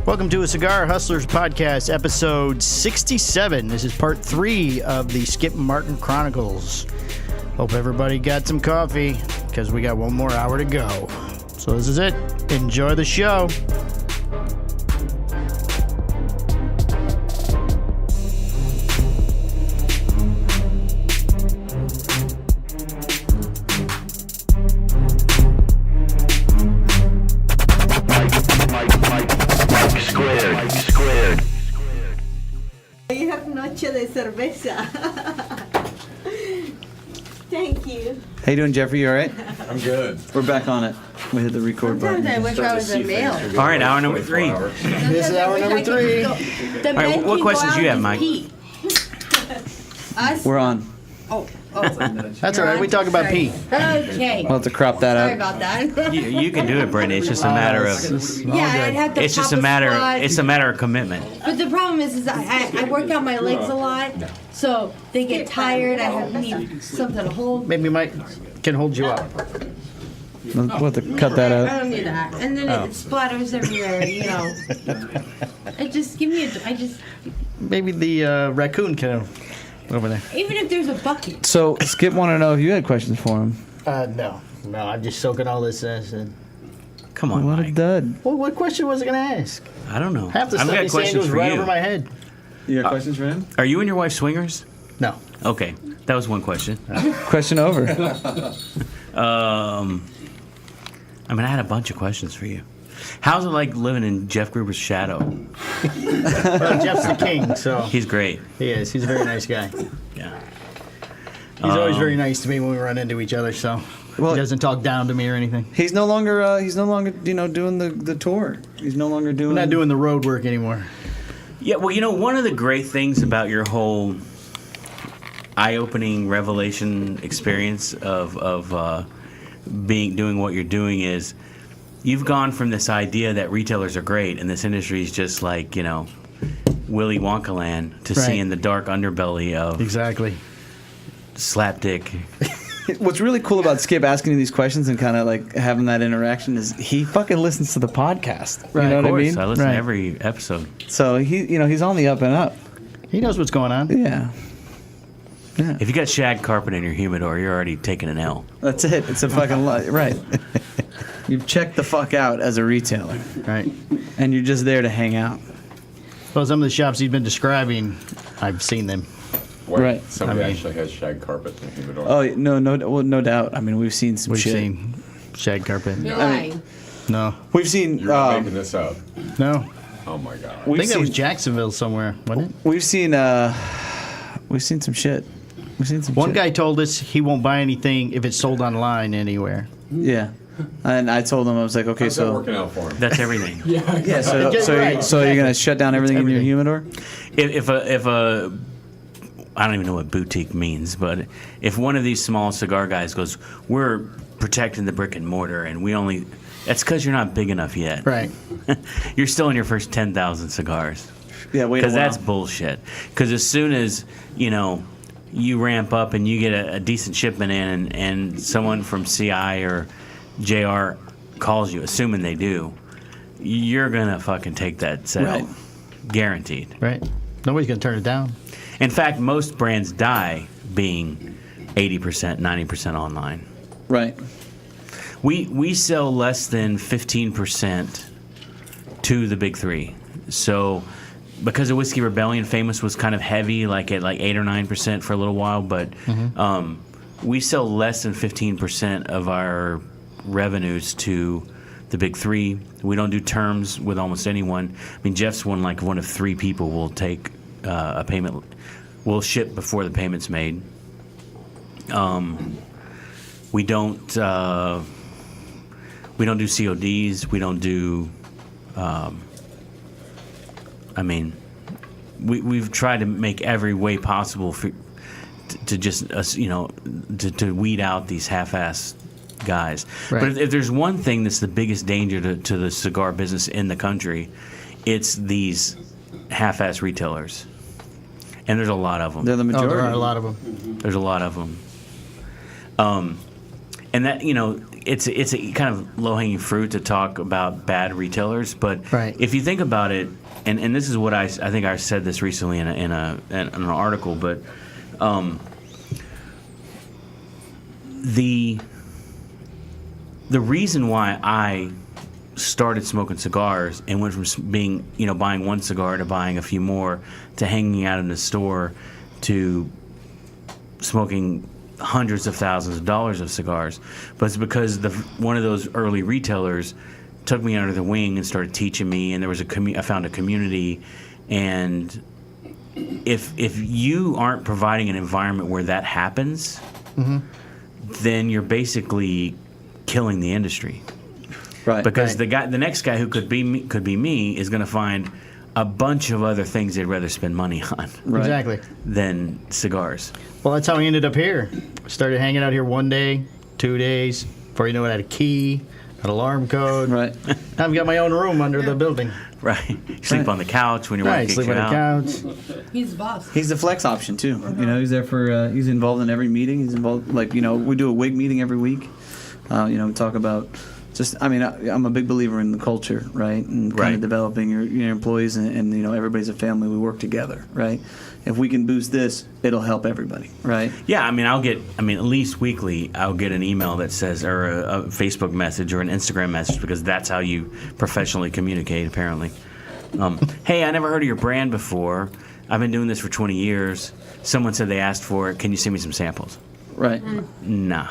Welcome to a Cigar Hustlers Podcast, episode 67. This is part 3 of the Skip Martin Chronicles. Hope everybody got some coffee, because we got one more hour to go. So this is it. Enjoy the show. De cerveza. Thank you. How you doing, Jeffrey? You all right? I'm good. We're back on it. We hit the record Sometimes button. I wish I was a male. All right, hour number 3. This is hour number 3. All right, what questions do you have, Mike? We're on. Oh. That's all right. We talk about pee. Okay. We'll have to crop that Sorry out. about that. You can do it, Brittany. It's just a matter of. I'd have to It's just pop a matter. squat. It's a matter of commitment. But the problem is I work out my legs a lot, so they get tired. I need something to hold. Maybe Mike can hold you up. We'll have to cut that I out. don't need that. And then it splatters everywhere, you know. Maybe the raccoon can over there. Even if there's a bucket. So, Skip wanted to know if you had questions for him. No. I'm just soaking all this in. Come on, What a Mike. dud. Well, what question was I going to ask? I don't know. Half the I've stuff got he's saying questions goes for right you. over my head. You got questions for him? Are you and your wife swingers? No. Okay, that was one question. Question over. I mean, I had a bunch of questions for you. How's it like living in Jeff Gruber's shadow? Well, Jeff's the king, so He's great. he is. He's a very nice guy. Yeah. He's always very nice to me when we run into each other, so Well- he doesn't talk down to me or anything. He's no longer, doing the tour. He's no longer doing. We're not doing the road work anymore. Yeah. Well, one of the great things about your whole eye-opening revelation experience of doing what you're doing is you've gone from this idea that retailers are great and this industry is just like Willy Wonka land to Right. seeing the dark underbelly of Exactly. slapdick. What's really cool about Skip asking you these questions and kind of like having that interaction is he fucking listens to the podcast. Right, You know Of what I course, mean? I listen Right. to every episode. So he's on the up and up. He knows what's going on. Yeah. If you got shag carpet in your humidor, you're already taking an L. That's it. It's a fucking right. You've checked the fuck out as a retailer, Right. and you're just there to hang out. Well, some of the shops he's been describing, I've seen them. What? Right. Somebody I mean- actually has shag carpet in the humidor. Oh no doubt. I mean, we've seen some We've shit. seen shag carpet. You're lying. No. We've seen. You're not making this up. No. Oh my god. I We've think that was seen. Jacksonville somewhere, wasn't it? We've seen. We've seen some shit. We've seen some. One shit. guy told us he won't buy anything if it's sold online anywhere. Yeah. And I told him I was like, okay, How's that so working out for him? That's everything. yeah, so Just so, right, so you're gonna shut down everything in your everything. humidor? If a I don't even know what boutique means, but if one of these small cigar guys goes, we're protecting the brick and mortar, and we only, that's because you're not big enough yet. Right. You're still in your first 10,000 cigars. Yeah, wait a Because while. that's bullshit. Because as soon as, you ramp up and you get a decent shipment in and someone from CI or JR calls you, assuming they do, you're going to fucking take that sale. Right. Guaranteed. Right. Nobody's going to turn it down. In fact, most brands die being 80%, 90% online. Right. We sell less than 15% to the big three. So because of Whiskey Rebellion, Famous was kind of heavy, like at 8 or 9% for a little while, but we sell less than 15% of our revenues to the big three. We don't do terms with almost anyone. I mean, Jeff's one of 3 people will take a payment. We'll ship before the payment's made. We don't do CODs. We don't do. We've tried to make every way possible to just to weed out these half-assed guys. Right. But if there's one thing that's the biggest danger to the cigar business in the country, it's these half-assed retailers. And there's a lot of them. They're the majority. there are a lot of them. There's a lot of them. And that, it's a kind of low-hanging fruit to talk about bad retailers, but Right. if you think about it, and this is what I think I said this recently in an article, but the reason why I started smoking cigars and went from being, buying one cigar to buying a few more to hanging out in the store to smoking hundreds of thousands of dollars of cigars, but it's because one of those early retailers took me under the wing and started teaching me, and there was I found a community, and if you aren't providing an environment where that happens, then you're basically killing the industry. Right. Because the next guy who could be me is going to find a bunch of other things they'd rather spend money on Exactly. than cigars. Well, that's how we ended up here. Started hanging out here 1 day, 2 days. Before you know it, I had a key, an alarm code. Right. Now I've got my own room under the building. Right. You sleep on the couch when your wife Right, kicks sleep you on the out. couch. He's the boss. He's the flex option too. He's there for. He's involved in every meeting. He's involved. We do a WIG meeting every week. We talk about. I'm a big believer in the culture, right? And kind Right. of developing your employees, and everybody's a family. We work together, right? If we can boost this, it'll help everybody, right? Yeah, I'll get at least weekly, I'll get an email that says, or a Facebook message or an Instagram message, because that's how you professionally communicate, apparently. Hey, I never heard of your brand before. I've been doing this for 20 years. Someone said they asked for it. Can you send me some samples? Right. Nah.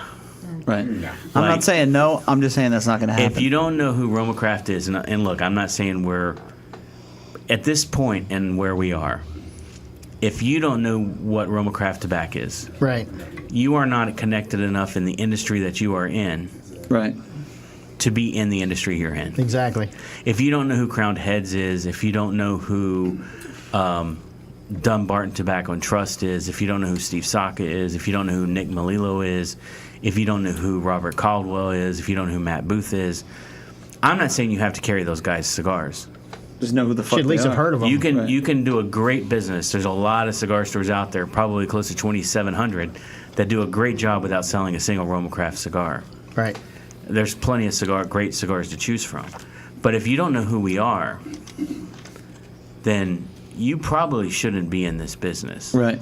Right. I'm not saying no. I'm just saying that's not going to happen. If you don't know who Romacraft is, and look, I'm not saying we're at this point and where we are. If you don't know what Romacraft Tobac is, Right. you are not connected enough in the industry that you are in, right. to be in the industry you're in. Exactly. If you don't know who Crowned Heads is, if you don't know who Dunbarton Tobacco and Trust is, if you don't know who Steve Saka is, if you don't know who Nick Melillo is, if you don't know who Robert Caldwell is, if you don't know who Matt Booth is, I'm not saying you have to carry those guys' cigars. Just know who the fuck Should at least they have are. heard of them. You can do a great business. There's a lot of cigar stores out there, probably close to 2,700, that do a great job without selling a single Romacraft cigar. Right. There's plenty of great cigars to choose from. But if you don't know who we are, then you probably shouldn't be in this business. Right.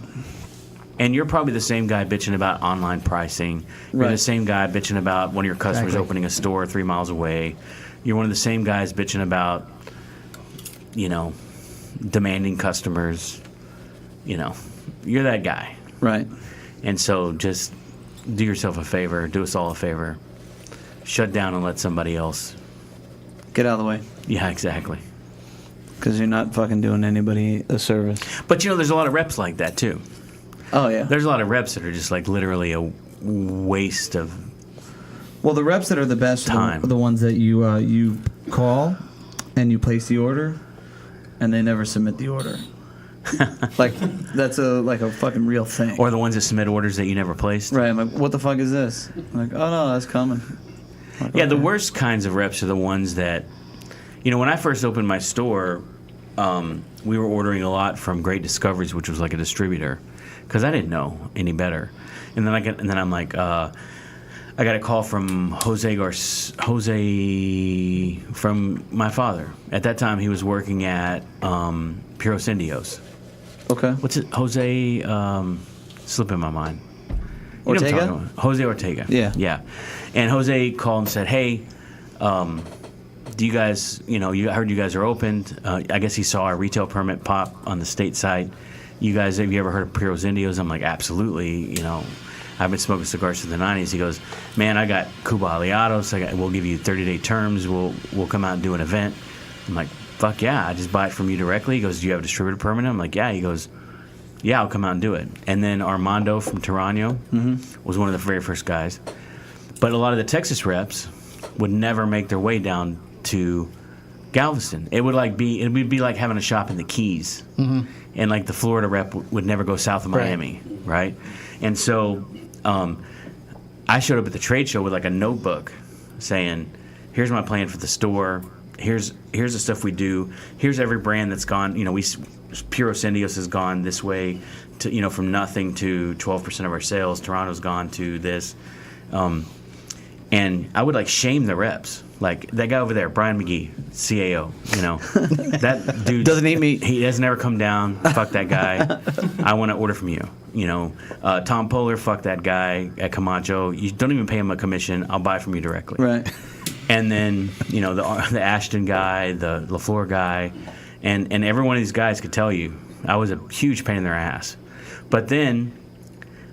And you're probably the same guy bitching about online pricing. You're Right. the same guy bitching about one of your customers Exactly. opening a store 3 miles away. You're one of the same guys bitching about, demanding customers. You're that guy. Right. And so just do yourself a favor, do us all a favor. Shut down and let somebody else. Get out of the way. Yeah, exactly. Because you're not fucking doing anybody a service. But there's a lot of reps like that too. Oh, yeah. There's a lot of reps that are just like literally a waste of. Well, the reps that are the best Time. are the ones that you call and you place the order, and they never submit the order. Like that's a fucking real thing. Or the ones that submit orders that you never placed. Right. I'm like, what the fuck is this? I'm like, oh no, that's coming. Like, Yeah, the okay. worst kinds of reps are the ones that, when I first opened my store, we were ordering a lot from Great Discoveries, which was like a distributor, because I didn't know any better. And then I'm like, I got a call from Jose from my father. At that time, he was working at Puros Indios. Okay. What's it? Jose, slipping my mind. You know what I'm Ortega? talking about. Jose Ortega. Yeah. Yeah. And Jose called and said, hey, do you guys, I heard you guys are opened. I guess he saw our retail permit pop on the state site. Have you ever heard of Puros Indios? I'm like, absolutely. I've been smoking cigars since the 90s. He goes, man, I got Cuba Aliados. We'll give you 30-day terms. We'll come out and do an event. I'm like, fuck yeah, I just buy it from you directly. He goes, do you have a distributor permit? I'm like, yeah. He goes, yeah, I'll come out and do it. And then Armando from Tarano was one of the very first guys. But a lot of the Texas reps would never make their way down to Galveston. It would be like having a shop in the Keys. And like the Florida rep would never go south of Miami, right? And so I showed up at the trade show with like a notebook saying, here's my plan for the store. Here's the stuff we do. Here's every brand that's gone. Puros Indios has gone this way to, from nothing to 12% of our sales. Toronto's gone to this. And I would like shame the reps. Like that guy over there, Brian McGee, CAO, you know. That dude Doesn't eat meat. He has never come down. Fuck that guy. I want to order from you. You know, Tom Poehler, fuck that guy at Camacho. You don't even pay him a commission. I'll buy from you directly. Right. And then, you know, the Ashton guy, the LaFleur guy, and every one of these guys could tell you I was a huge pain in their ass. But then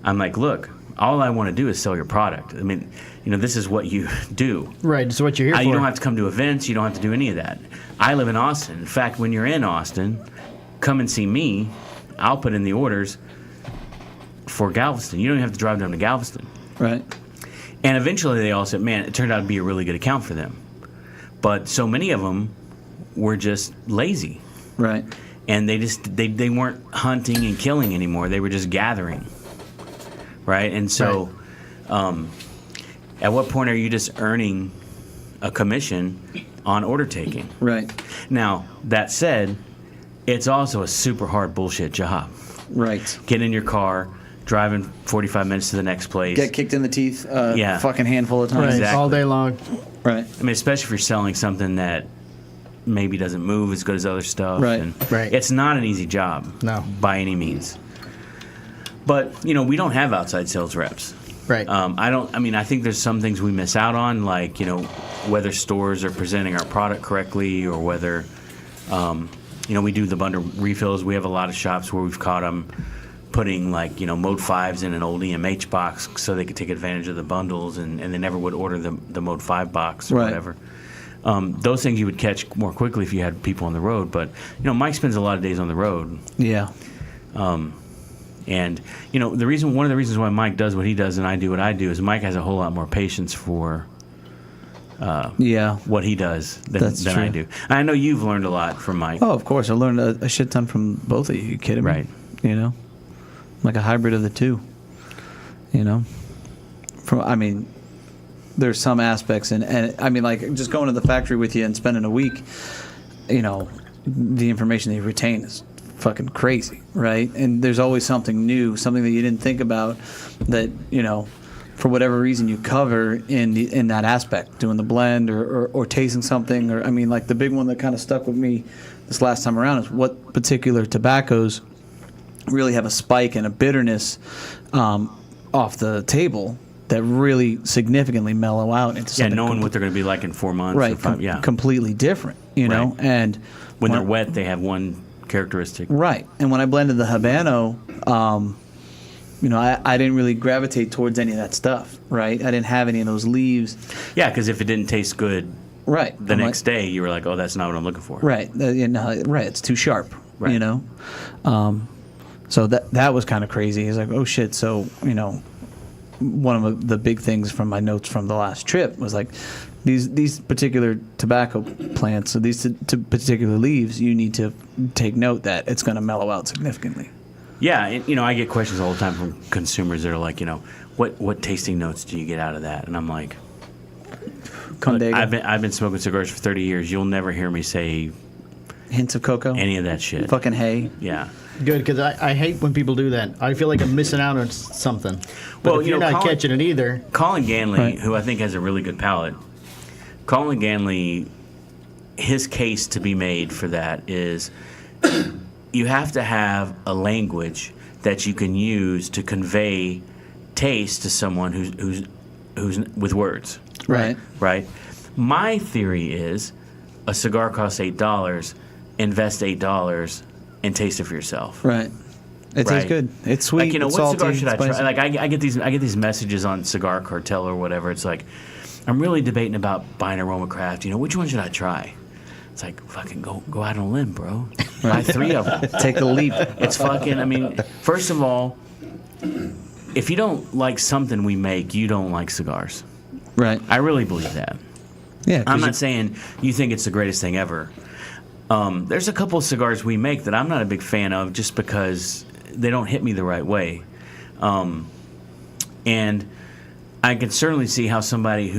I'm like, look, all I want to do is sell your product. I mean, you know, this is what you do. Right, it's what you're here for. You don't have to come to events. You don't have to do any of that. I live in Austin. In fact, when you're in Austin, come and see me. I'll put in the orders for Galveston. You don't even have to drive down to Galveston. Right. And eventually they all said, man, it turned out to be a really good account for them. But so many of them were just lazy. Right. And they weren't hunting and killing anymore. They were just gathering. Right? And so at what point are you just earning a commission on order taking? Right. Now, that said, it's also a super hard bullshit job. Right. Get in your car, driving 45 minutes to the next place. Get kicked in the teeth Yeah. fucking handful of times. Right, Exactly. all day long. Right. I mean, especially if you're selling something that maybe doesn't move as good as other stuff. Right. And Right. It's not an easy job. No. By any means. But, you know, we don't have outside sales reps. Right. I think there's some things we miss out on, like, you know, whether stores are presenting our product correctly or whether, you know, we do the bundle refills. We have a lot of shops where we've caught them putting, like, you know, Mode 5s in an old EMH box so they could take advantage of the bundles, and they never would order the Mode 5 box or Right. whatever. Those things you would catch more quickly if you had people on the road. But, you know, Mike spends a lot of days on the road. Yeah. And, you know, one of the reasons why Mike does what he does and I do what I do is Mike has a whole lot more patience for Yeah. what he does than That's I true. do. I know you've learned a lot from Mike. Oh, of course. I learned a shit ton from both of you. You kidding me? Right. You know? Like a hybrid of the two. You know? There's some aspects, and I mean, like, just going to the factory with you and spending a week, you know, the information that you retain is fucking crazy, right? And there's always something new, something that you didn't think about that, you know, for whatever reason you cover in that aspect, doing the blend or tasting something. Or I mean, like, the big one that kind of stuck with me this last time around is what particular tobaccos really have a spike and a bitterness off the table that really significantly mellow out into something. Yeah, knowing what they're going to be like in 4 months. Right, Or 5, yeah. completely different, you know. Right. And When they're wet, they have one characteristic. right. And when I blended the Habano, you know, I didn't really gravitate towards any of that stuff, right? I didn't have any of those leaves. Yeah, because if it didn't taste good Right. the next day, you were like, oh, that's not what I'm looking for. Right. Right. It's too sharp, Right. you know. So that was kind of crazy. He's like, oh shit. So, you know, one of the big things from my notes from the last trip was like, these particular tobacco plants, so these particular leaves, you need to take note that it's going to mellow out significantly. Yeah, and, you know, I get questions all the time from consumers that are like, you know, what tasting notes do you get out of that? And I'm like, Condega, I've been smoking cigars for 30 years. You'll never hear me say hints of cocoa, any of that shit. fucking hay. Yeah. Good, because I hate when people do that. I feel like I'm missing out on something. But Well, if you you're know, not Colin- catching it either, Colin Ganley, Right. who I think has a really good palate, Colin Ganley, his case to be made for that is you have to have a language that you can use to convey taste to someone who's with words, Right. right? My theory is a cigar costs $8, invest $8 and taste it for yourself. Right. It tastes Right. good. It's sweet. Like, you know, it's what salty, cigar should I spicy. try? Like, I get these messages on Cigar Cartel or whatever. It's like, I'm really debating about buying Aroma Craft. You know, which one should I try? It's like, fucking go out on a limb, bro. Buy 3 of them. Take the leap. It's fucking, I mean, first of all, if you don't like something we make, you don't like cigars. Right. I really believe that. Yeah. 'cause I'm you- not saying you think it's the greatest thing ever. There's a couple of cigars we make that I'm not a big fan of just because they don't hit me the right way. And I can certainly see how somebody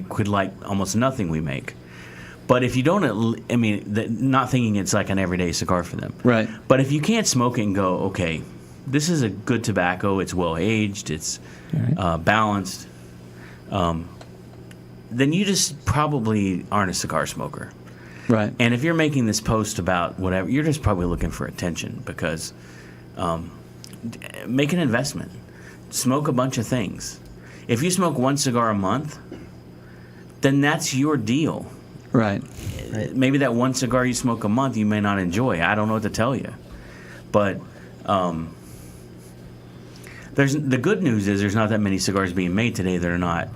could like almost nothing we make. But if you don't, I mean, not thinking it's like an everyday cigar for them. Right. But if you can't smoke it and go, okay, this is a good tobacco. It's well aged. It's balanced. Then you just probably aren't a cigar smoker. Right. And if you're making this post about whatever, you're just probably looking for attention because make an investment. Smoke a bunch of things. If you smoke one cigar a month, then that's your deal. Right. Maybe that one cigar you smoke a month you may not enjoy. I don't know what to tell you. But the good news is there's not that many cigars being made today that are not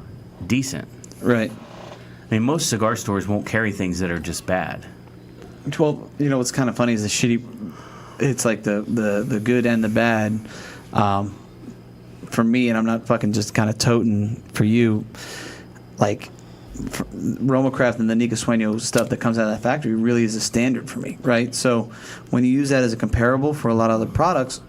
decent. Right. I mean, most cigar stores won't carry things that are just bad. Well, you know what's kind of funny is the shitty. It's like the good and the bad. For me, and I'm not fucking just kind of toting for you. Like Romacraft and the Nica Sueño stuff that comes out of that factory really is a standard for me, right? So when you use that as a comparable for a lot of other products,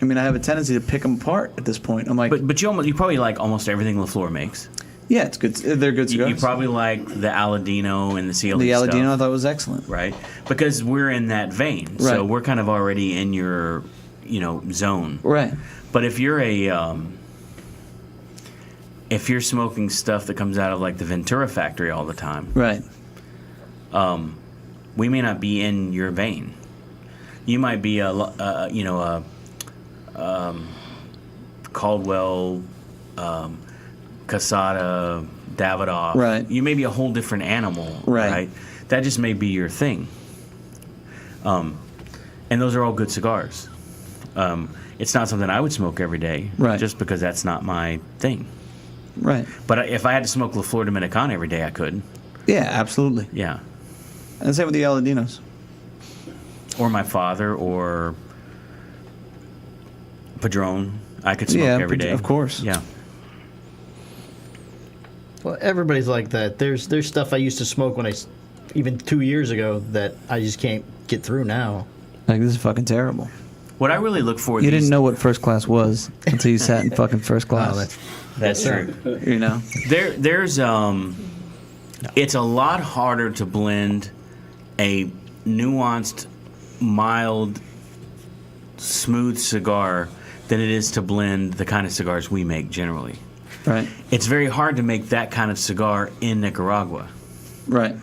I mean, I have a tendency to pick them apart at this point. I'm like, but you probably like almost everything LaFleur makes. Yeah, it's good. They're good cigars. You probably like the Aladino and the CLE The Aladino stuff, I thought was excellent. right? Because we're in that vein, Right. so we're kind of already in your, zone. Right. But if you're if you're smoking stuff that comes out of like the Ventura factory all the time, Right. we may not be in your vein. You might be a Caldwell, Casada, Davidoff. Right. You may be a whole different animal. Right. That just may be your thing. And those are all good cigars. It's not something I would smoke every day. Right. Just because that's not my thing. Right. But if I had to smoke LaFleur Dominicana every day, I could. Yeah, absolutely. Yeah. And same with the Aladinos. Or my father, or Padron. I could smoke every day. Of course. Yeah. Well, everybody's like that. There's stuff I used to smoke even 2 years ago that I just can't get through now. Like, this is fucking terrible. What I really look for. You didn't know what first class was until you sat in fucking first class. That's true. You know? There's it's a lot harder to blend a nuanced, mild, smooth cigar than it is to blend the kind of cigars we make generally. Right. It's very hard to make that kind of cigar in Nicaragua Right.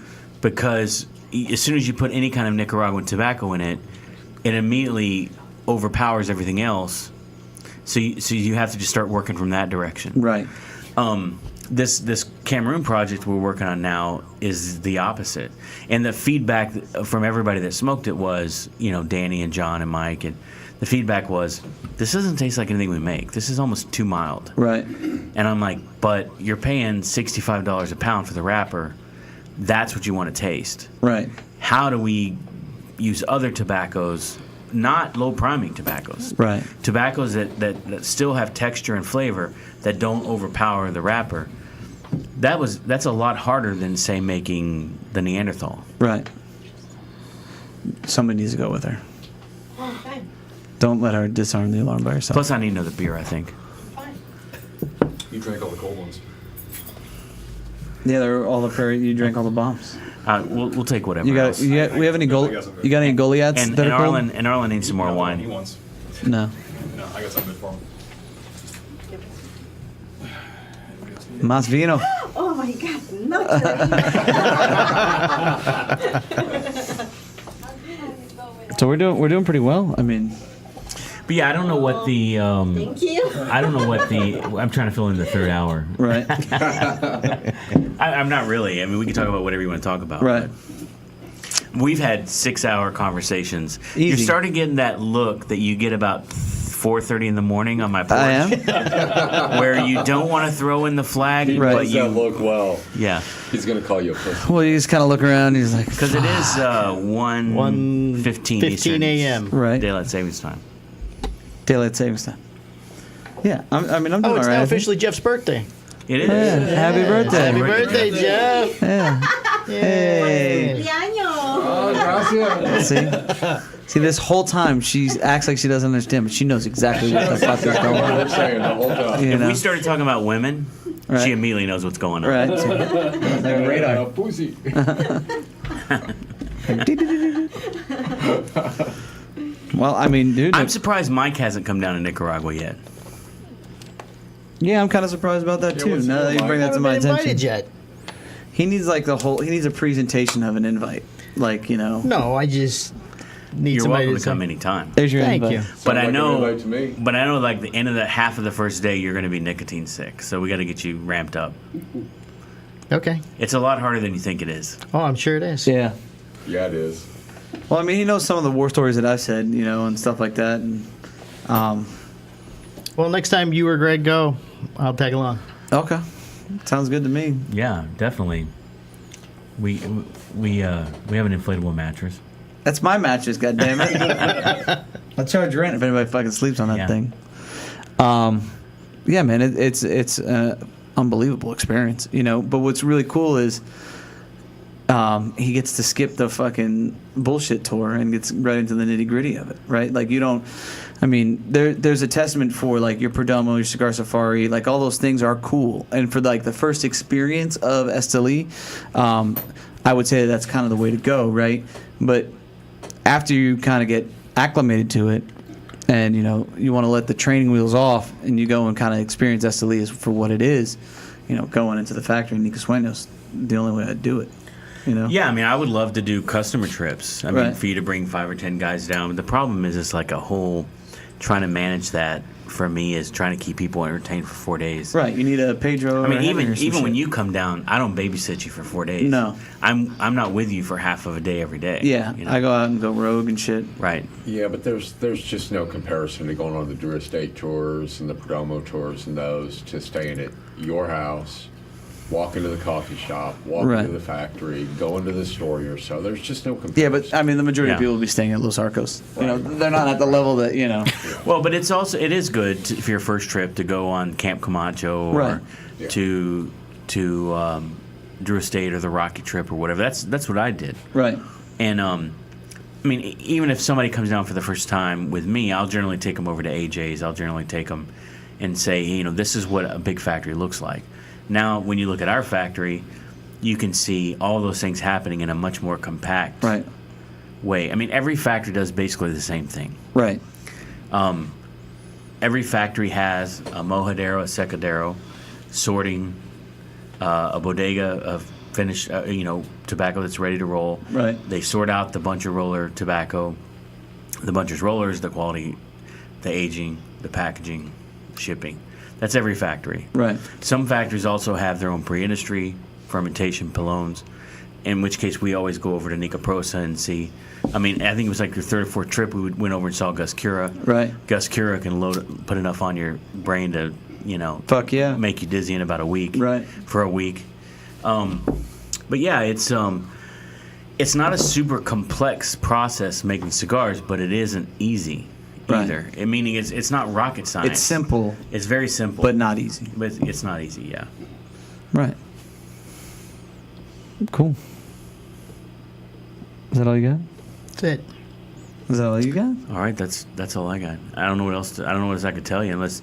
because as soon as you put any kind of Nicaraguan tobacco in it, it immediately overpowers everything else. So you have to just start working from that direction. Right. This Cameroon project we're working on now is the opposite. And the feedback from everybody that smoked it was, Danny and John and Mike, and the feedback was, this doesn't taste like anything we make. This is almost too mild. Right. And I'm like, but you're paying $65 a pound for the wrapper. That's what you want to taste. Right. How do we use other tobaccos, not low priming tobaccos? Right. Tobaccos that still have texture and flavor that don't overpower the wrapper. That's a lot harder than, say, making the Neanderthal. Right. Somebody needs to go with her. Oh, fine. Don't let her disarm the alarm by herself. Plus, I need another beer, I think. Fine. You drank all the cold ones. Yeah, they're all the prairie. You drank all the bombs. We'll take whatever. We have any I got some You got any Goliaths and that are cold? Arlen needs some more He wine. wants. No. No, I got something good for him. Mas vino. Oh my God, not So we're doing pretty well. I mean, But yeah, I don't know what the. Thank you. I don't know what the. I'm trying to fill in the third hour. right. I'm not really. I mean, we can talk about whatever you want to talk about. Right. but We've had 6-hour conversations. Easy. You're starting getting that look that you get about 4:30 in the morning on my porch. I am. Where you don't want to throw in the flag, He Right. but does that you. look well. Yeah. He's gonna call you a pussy. Well, you just kind of look around. And he's like, Because it is 1:15 15 a.m. right. Daylight savings time. Daylight savings time. Yeah, I'm doing Oh, all it's right. now officially Jeff's birthday. It is. Yeah, happy birthday. Happy birthday, Jeff! Yeah. Hey. See, this whole time she acts like she doesn't understand, but she knows exactly what the fuck is That's going what we're on. saying the whole time. You If know? we started talking about women, Right. she immediately knows what's going on. Right. Radar. Pussy. Well, I mean, dude. I'm surprised Mike hasn't come down to Nicaragua yet. Yeah, I'm kind of surprised about that too. Now that you bring that to my attention, yet. he needs like he needs a presentation of an invite, like No, I just need You're somebody welcome to come say, anytime. There's your Thank invite. you. But Sounds I like an know, invite to me. but I know, like the end of the half of the first day, you're going to be nicotine sick. So we got to get you ramped up. Okay. It's a lot harder than you think it is. Oh, I'm sure it is. Yeah. Yeah, it is. Well, I mean, he knows some of the war stories that I've said, and stuff like that. And Well, next time you or Greg go, I'll tag along. okay, sounds good to me. Yeah, definitely. We have an inflatable mattress. That's my mattress, goddammit. I'll charge rent if anybody fucking sleeps on that Yeah. thing. Yeah, man, it's an unbelievable experience, But what's really cool is he gets to skip the fucking bullshit tour and gets right into the nitty gritty of it, right? Like there's a testament for like your Perdomo, your Cigar Safari, like all those things are cool. And for like the first experience of Esteli, I would say that's kind of the way to go, right? But after you kind of get acclimated to it, and you want to let the training wheels off, and you go and kind of experience Esteli for what it is, going into the factory in Nicosueños, the only way I'd do it. Yeah, I mean, I would love to do customer trips. I mean, Right. for you to bring 5 or 10 guys down. The problem is it's like a whole trying to manage that for me is trying to keep people entertained for 4 days. Right, you need a Pedro. I mean, or Henry or some even when shit. you come down, I don't babysit you for 4 days. No. I'm not with you for half of a day every day. Yeah, I go out and go rogue and shit. Right. Yeah, but there's just no comparison to going on the Drew Estate tours and the Perdomo tours and those to staying at your house, walk into the coffee shop, walk Right. into the factory, go into the store yourself. There's just no comparison. Yeah, but I mean, the majority of Yeah. people will be staying at Los Arcos. They're not at the level that Well, but it is good for your first trip to go on Camp Camacho or Right. Yeah. to Drew Estate or the Rocky trip or whatever. That's what I did. Right. And I mean, even if somebody comes down for the first time with me, I'll generally take them over to AJ's. I'll generally take them and say, this is what a big factory looks like. Now, when you look at our factory, you can see all those things happening in a much more compact Right. way. I mean, every factory does basically the same thing. Right. Every factory has a mojadero, a secadero, sorting, a bodega of finished, tobacco that's ready to roll. Right. They sort out the buncher roller tobacco, the buncher's rollers, the quality, the aging, the packaging, shipping. That's every factory. Right. Some factories also have their own pre-industry, fermentation, pilones, in which case we always go over to Nica Prosa and see. I mean, I think it was like your third or fourth trip, we went over and saw Gus Cura. Right. Gus Cura can put enough on your brain to, Fuck yeah. make you dizzy in about a week. Right. For a week. But yeah, it's not a super complex process making cigars, but it isn't easy Right. either. Meaning it's not rocket science. It's simple, It's very simple. but not easy. But it's not easy, yeah. Right. Cool. Is that all you got? That's it. Is that all you got? All right, that's all I got. I don't know what else. I don't know what else I could tell you unless,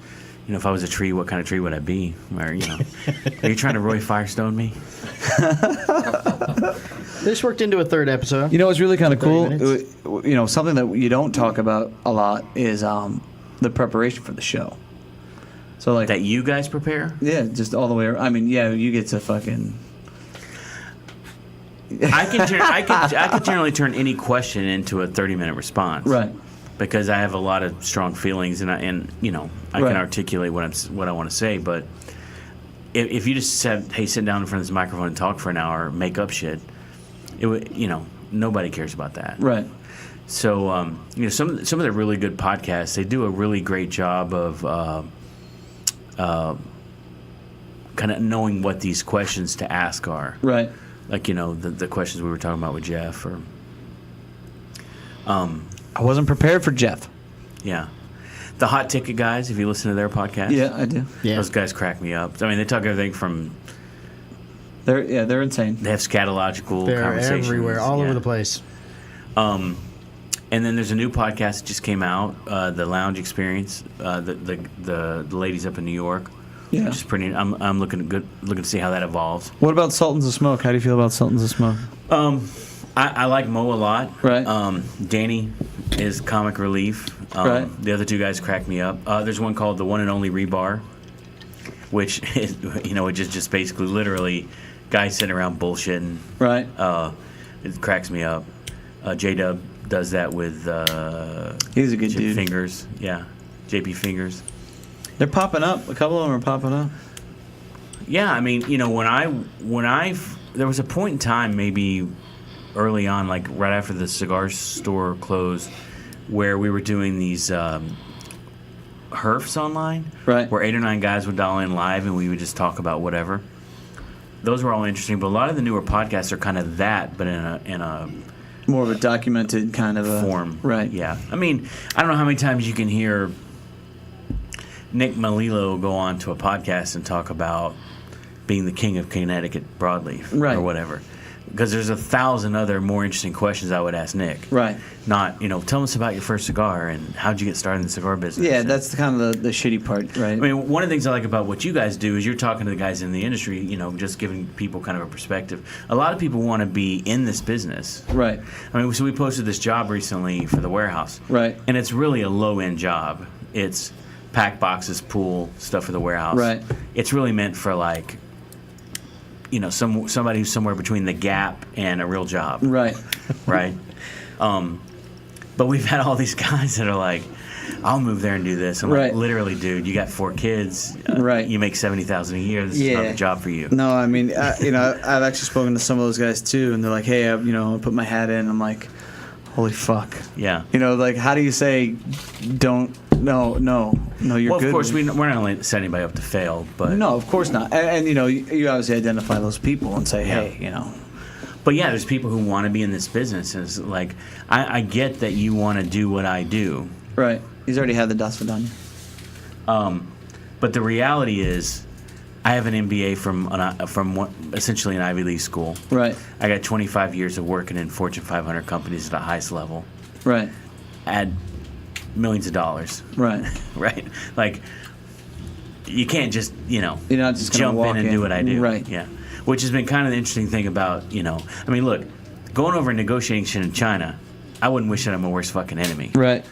if I was a tree, what kind of tree would I be? Or are you trying to Roy Firestone me? This worked into a third episode. What's really kind of 30 cool? Something that you don't talk about a lot is the preparation for the show. So like That you guys prepare? yeah, just all the way. I mean, yeah, you get to fucking. I can generally turn any question into a 30-minute response. Right. Because I have a lot of strong feelings and I Right. can articulate what I want to say. But if you just said, "Hey, sit down in front of this microphone and talk for an hour, make up shit," it would nobody cares about that. Right. So some of the really good podcasts, they do a really great job of kind of knowing what these questions to ask are. Right. Like the questions we were talking about with Jeff or I wasn't prepared for Jeff. yeah. The Hot Ticket guys, if you listen to their podcast. Yeah, I do. Yeah. Those guys crack me up. I mean, they talk everything from They're insane. they have scatological They're conversations. everywhere, all yeah. over the place. And then there's a new podcast that just came out, the Lounge Experience. The ladies up in New York. Yeah. Which is pretty. I'm looking to see how that evolves. What about Sultans of Smoke? How do you feel about Sultans of Smoke? I like Mo a lot. Right. Danny is comic relief. Right. The other two guys crack me up. There's one called The One and Only Rebar, which is, it just basically literally guys sitting around bullshitting. Right. It cracks me up. J-Dub does that with He's a good dude. Fingers. Yeah. JP Fingers. They're popping up. A couple of them are popping up. Yeah, I mean, when I there was a point in time, maybe early on, like right after the cigar store closed, where we were doing these herfs online, Right. where 8 or 9 guys would dial in live and we would just talk about whatever. Those were all interesting, but a lot of the newer podcasts are kind of that, but in a More of a documented kind of a form. Right. Yeah. I mean, I don't know how many times you can hear Nick Melillo go on to a podcast and talk about being the king of Connecticut broadleaf Right. or whatever. Because there's 1,000 other more interesting questions I would ask Nick. Right. Not, tell us about your first cigar and how'd you get started in the cigar business. Yeah, And, that's kind of the shitty part, right? I mean, one of the things I like about what you guys do is you're talking to the guys in the industry, just giving people kind of a perspective. A lot of people want to be in this business. Right. I mean, so we posted this job recently for the warehouse. Right. And it's really a low-end job. It's pack boxes, pool, stuff for the warehouse. Right. It's really meant for somebody who's somewhere between the Gap and a real job. Right. Right? But we've had all these guys that are like, I'll move there and do this. I'm Right. like, literally, dude, you got 4 kids. Right. You make $70,000 a year. This is not the job for you. No, I mean, I've actually spoken to some of those guys too, and they're like, "Hey, I put my hat in." I'm like, "Holy fuck!" Yeah. Like, how do you say, "Don't"? No, you're Well, good. of course, we're not going to set anybody up to fail, but No, of course not. And you obviously identify those people and say, "Hey, But yeah, there's people who want to be in this business. And it's like, I get that you want to do what I do. Right." He's already had the Das Vidania. But the reality is, I have an MBA from essentially an Ivy League school. Right. I got 25 years of working in Fortune 500 companies at the highest level. Right. At millions of dollars. Right. Right? Like, you can't just, You're not just gonna jump walk in and do what I do. Right. Yeah. Which has been kind of the interesting thing about, I mean, look, going over and negotiating shit in China, I wouldn't wish that I'm my worst fucking enemy. Right.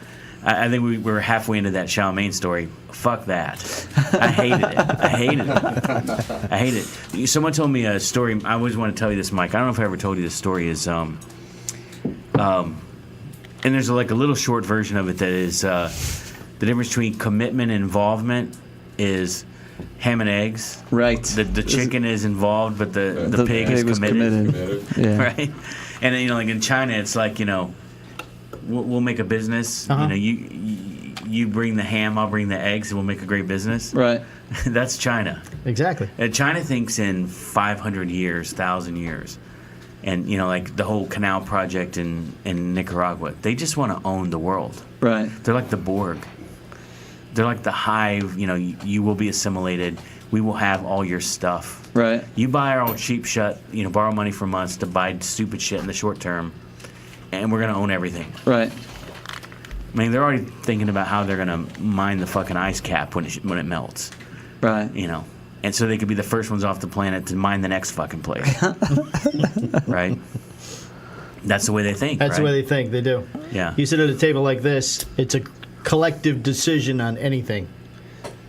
I think we were halfway into that Xiaoming story. Fuck that. I hated it. Someone told me a story. I always want to tell you this, Mike. I don't know if I ever told you this story. And there's a little short version of it that is the difference between commitment and involvement is ham and eggs. Right. The chicken is involved, but the pig is was committed. Yeah. Right. And then like in China, it's like we'll make a business. Uh-huh. You bring the ham, I'll bring the eggs, and we'll make a great business. Right. That's China. Exactly. And China thinks in 500 years, 1,000 years. And, like the whole canal project in Nicaragua. They just want to own the world. Right. They're like the Borg. They're like the hive. You will be assimilated. We will have all your stuff. Right. You buy our cheap shit, borrow money from us to buy stupid shit in the short term, and we're going to own everything. Right. I mean, they're already thinking about how they're going to mine the fucking ice cap when it melts. Right. And so they could be the first ones off the planet to mine the next fucking place. Right? That's the way they think. That's the right? way they think. They do. Yeah. You sit at a table like this, it's a collective decision on anything.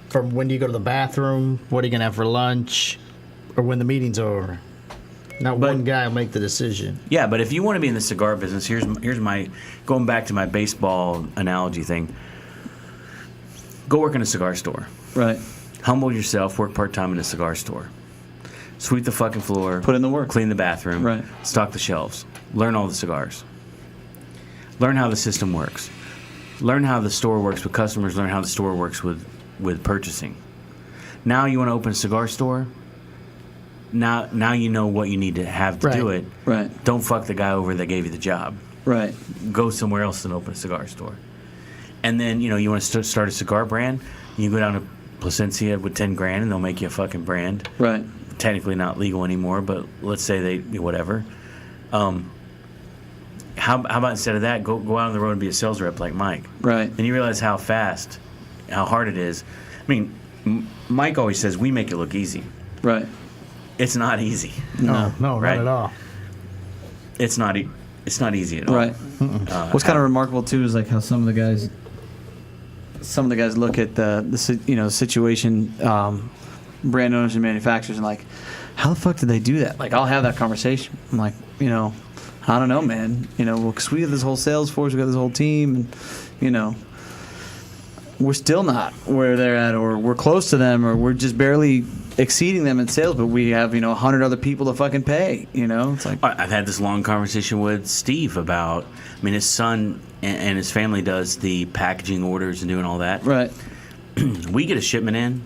From when do you go to the bathroom, what are you going to have for lunch, or when the meeting's over. Not one guy will make the decision. Yeah, but if you want to be in the cigar business, here's my going back to my baseball analogy thing. Go work in a cigar store. Right. Humble yourself. Work part-time in a cigar store. Sweep the fucking floor. Put in the work. Clean the bathroom. Right. Stock the shelves. Learn all the cigars. Learn how the system works. Learn how the store works with customers. Learn how the store works with purchasing. Now you want to open a cigar store. Now you know what you need to have to do it. Right. Don't fuck the guy over that gave you the job. Right. Go somewhere else and open a cigar store. And then, you want to start a cigar brand. You go down to Placencia with 10 grand and they'll make you a fucking brand. Right. Technically not legal anymore, but let's say whatever. How about instead of that, go out on the road and be a sales rep like Mike. Right. And you realize how hard it is. I mean, Mike always says we make it look easy. Right. It's not easy. No, right? not at all. It's not. It's not easy at all. Right. What's kind of remarkable too is like how some of the guys look at the situation, brand owners and manufacturers, and like, how the fuck did they do that? Like, I'll have that conversation. I'm like, I don't know, man. Well, because we have this whole sales force, we got this whole team, and we're still not where they're at, or we're close to them, or we're just barely exceeding them in sales, but we have 100 other people to fucking pay. It's like, I've had this long conversation with Steve about, his son and his family does the packaging orders and doing all that. right, We get a shipment in,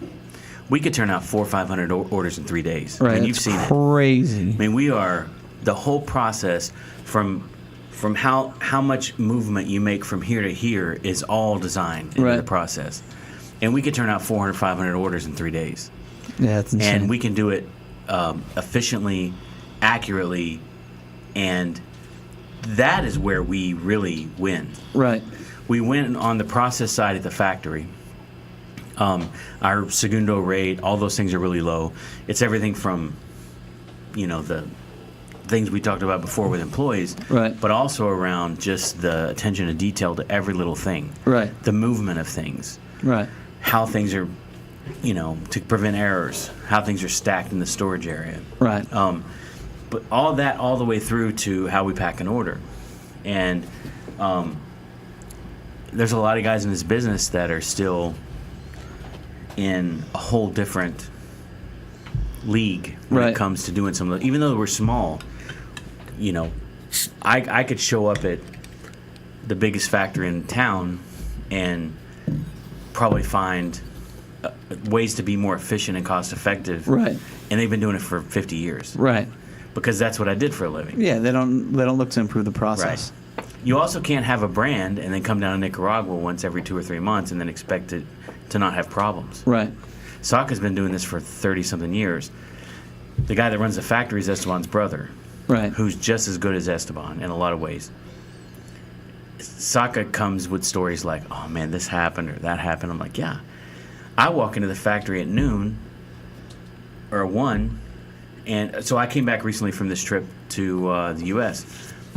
we could turn out 400 or 500 orders in 3 days. right. You've seen it. Crazy. We are the whole process from how much movement you make from here to here is all designed into Right. the process, and we could turn out 400 500 orders in 3 days. Yeah, it's insane. And we can do it efficiently, accurately, and that is where we really win. Right. We win on the process side at the factory. Our segundo rate, all those things are really low. It's everything from, the things we talked about before with employees, Right. but also around just the attention to detail to every little thing, Right. the movement of things, Right. how things are, to prevent errors, how things are stacked in the storage area. Right. But all that, all the way through to how we pack an order. And there's a lot of guys in this business that are still in a whole different league when Right. it comes to doing some of the, even though we're small, I could show up at the biggest factory in town and probably find ways to be more efficient and cost effective. Right. And they've been doing it for 50 years. Right. Because that's what I did for a living. Yeah, they don't look to improve the process. Right. You also can't have a brand and then come down to Nicaragua once every 2 or 3 months and then expect it to not have problems. Right. Saka's been doing this for 30-something years. The guy that runs the factory is Esteban's brother, Right. who's just as good as Esteban in a lot of ways. Saka comes with stories like, oh man, this happened or that happened. I'm like, yeah. I walk into the factory at noon or 1, and so I came back recently from this trip to the U.S.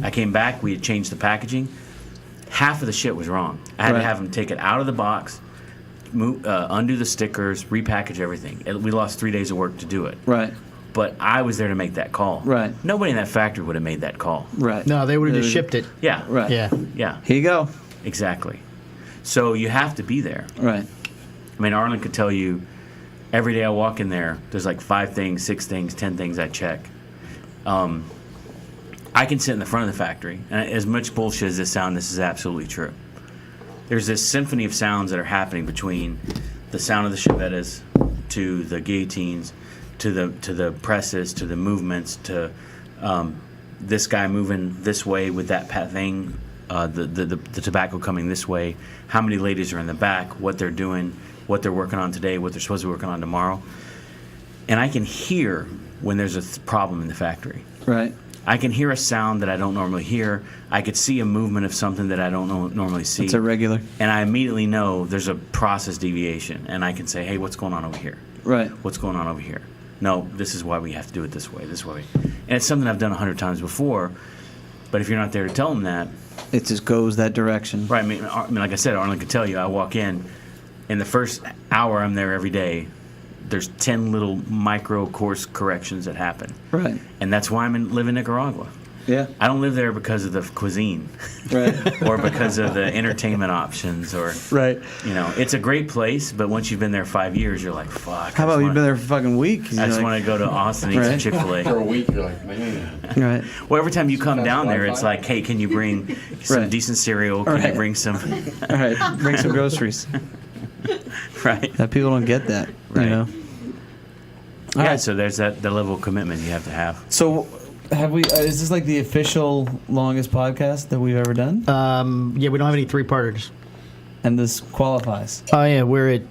I came back, we had changed the packaging. Half of the shit was wrong. I had Right. to have them take it out of the box, undo the stickers, repackage everything. We lost 3 days of work to do it. Right. But I was there to make that call. Right. Nobody in that factory would have made that call. Right. No, they would have just shipped it. Yeah. Right. Yeah. Yeah. Here you go. Exactly. So you have to be there. Right. Arlen could tell you every day I walk in there, there's like 5 things, 6 things, 10 things I check. I can sit in the front of the factory, and as much bullshit as this sounds, this is absolutely true. There's this symphony of sounds that are happening between the sound of the chivettas to the guillotines to the presses to the movements to this guy moving this way with that thing, the tobacco coming this way, how many ladies are in the back, what they're doing, what they're working on today, what they're supposed to be working on tomorrow. And I can hear when there's a problem in the factory. Right. I can hear a sound that I don't normally hear. I could see a movement of something that I don't normally see. It's irregular. And I immediately know there's a process deviation. And I can say, hey, what's going on over here? Right. What's going on over here? No, this is why we have to do it this way, this way. And it's something I've done 100 times before. But if you're not there to tell them that. It just goes that direction. Right. I mean, like I said, Arlen could tell you, I walk in the first hour I'm there every day, there's 10 little micro course corrections that happen. Right. And that's why live in Nicaragua. Yeah. I don't live there because of the cuisine. Right. Or because of the entertainment options or Right. It's a great place, but once you've been there 5 years, you're like, fuck. How about you've been there for a fucking week? I just want to go to Austin and eat some Right. Chick-fil-A. For a week, you're like, man. Right. Well, every time you come down there, it's like, hey, can you bring some Right. decent cereal? Can you Right. bring some? All right. Bring some groceries. Right. That people don't get that. Right. You know. All Yeah, right. so there's the level of commitment you have to have. So, have we? Is this like the official longest podcast that we've ever done? Yeah, we don't have any 3-parters. And this qualifies. Oh yeah, we're at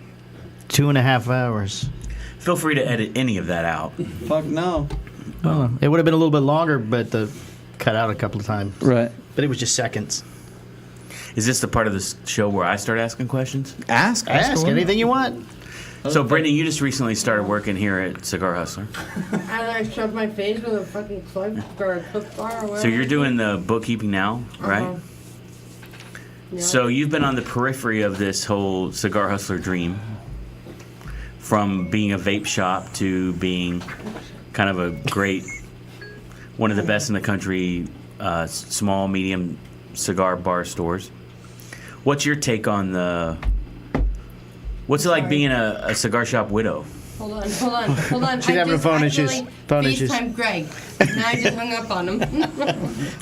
2.5 hours. Feel free to edit any of that out. Fuck no. It would have been a little bit longer, but cut out a couple of times. Right. But it was just seconds. Is this the part of the show where I start asking questions? Ask Ask away. anything you want. So, Brittany, you just recently started working here at Cigar Hustler. And I shoved my face with a fucking clip or a clip bar or whatever. So you're doing the bookkeeping now, right? Yeah. So you've been on the periphery of this whole Cigar Hustler dream, from being a vape shop to being kind of a great, one of the best in the country, small, medium cigar bar stores. What's your take on what's it like being a cigar shop widow? Hold on. She's having phone issues. Phone issues. FaceTime Greg. Now I just hung up on him.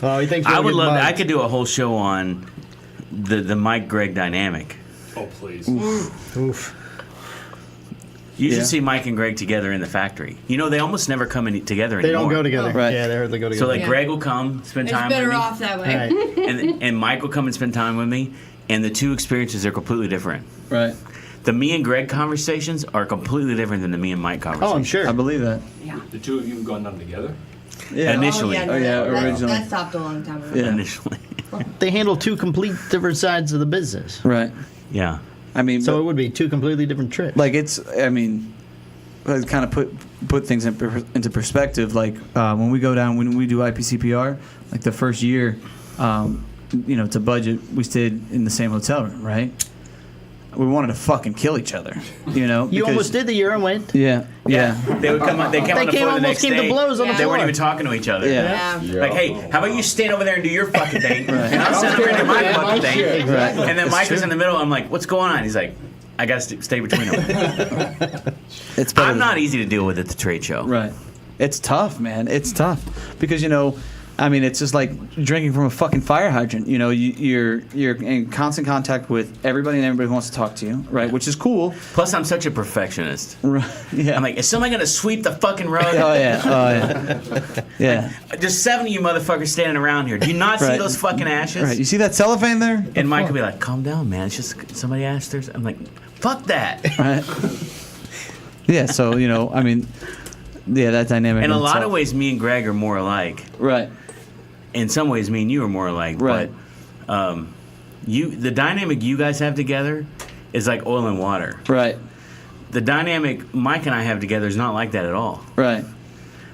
Oh, he thinks I would love. I could do a whole show on the Mike Greg dynamic. Oh, please. Oof. You should see Mike and Greg together in the factory. You know, they almost never come in together They anymore. don't go together. Right. Yeah, they hardly go So together. like Greg will come spend It's time better with me, off that way. Right. and Mike will come and spend time with me, and the two experiences are completely different. Right. The me and Greg conversations are completely different than the me and Mike conversations. Oh, I'm sure. I believe that. The two of you have gone down together? Yeah. Initially. Oh, yeah, originally. That stopped a long time ago. Yeah. Initially. They handle two complete different sides of the business. Right. Yeah. I mean, So but- it would be two completely different trips. like it's. I mean, kind of put things into perspective. Like when we go down, when we do IPCPR, like the first year, to budget, we stayed in the same hotel room, right? We wanted to fucking kill each other, you because- almost did the year and went. Yeah. Yeah. They would come. They came on the floor the almost next came to day. blows on the Yeah. They floor. weren't even talking to each other. Yeah. Yeah. Like, hey, how about you stand over there and do your fucking thing, and I'll stand over here and do my fucking thing. Right. And then Mike is in the middle. I'm like, what's going on? He's like, I gotta stay between them. It's better. I'm not easy to deal with at the trade show. Right. It's tough, man. It's tough because I mean, it's just like drinking from a fucking fire hydrant. You're in constant contact with everybody, and everybody wants to talk to you, right? Which is cool. Plus, I'm such a perfectionist. Right. Yeah. I'm like, is somebody gonna sweep the fucking road? Oh yeah. Oh yeah. Yeah. There's 7 of you motherfuckers standing around here. Do you not see Right. those fucking ashes? Right. You see that cellophane there? And Mike will be like, calm down, man. It's just somebody asked theirs. I'm like, fuck that. Right. Yeah. So I mean, yeah, that dynamic. In a lot itself. of ways, me and Greg are more alike. Right. In some ways, me and you are more alike. Right. But the dynamic you guys have together is like oil and water. Right. The dynamic Mike and I have together is not like that at all. Right.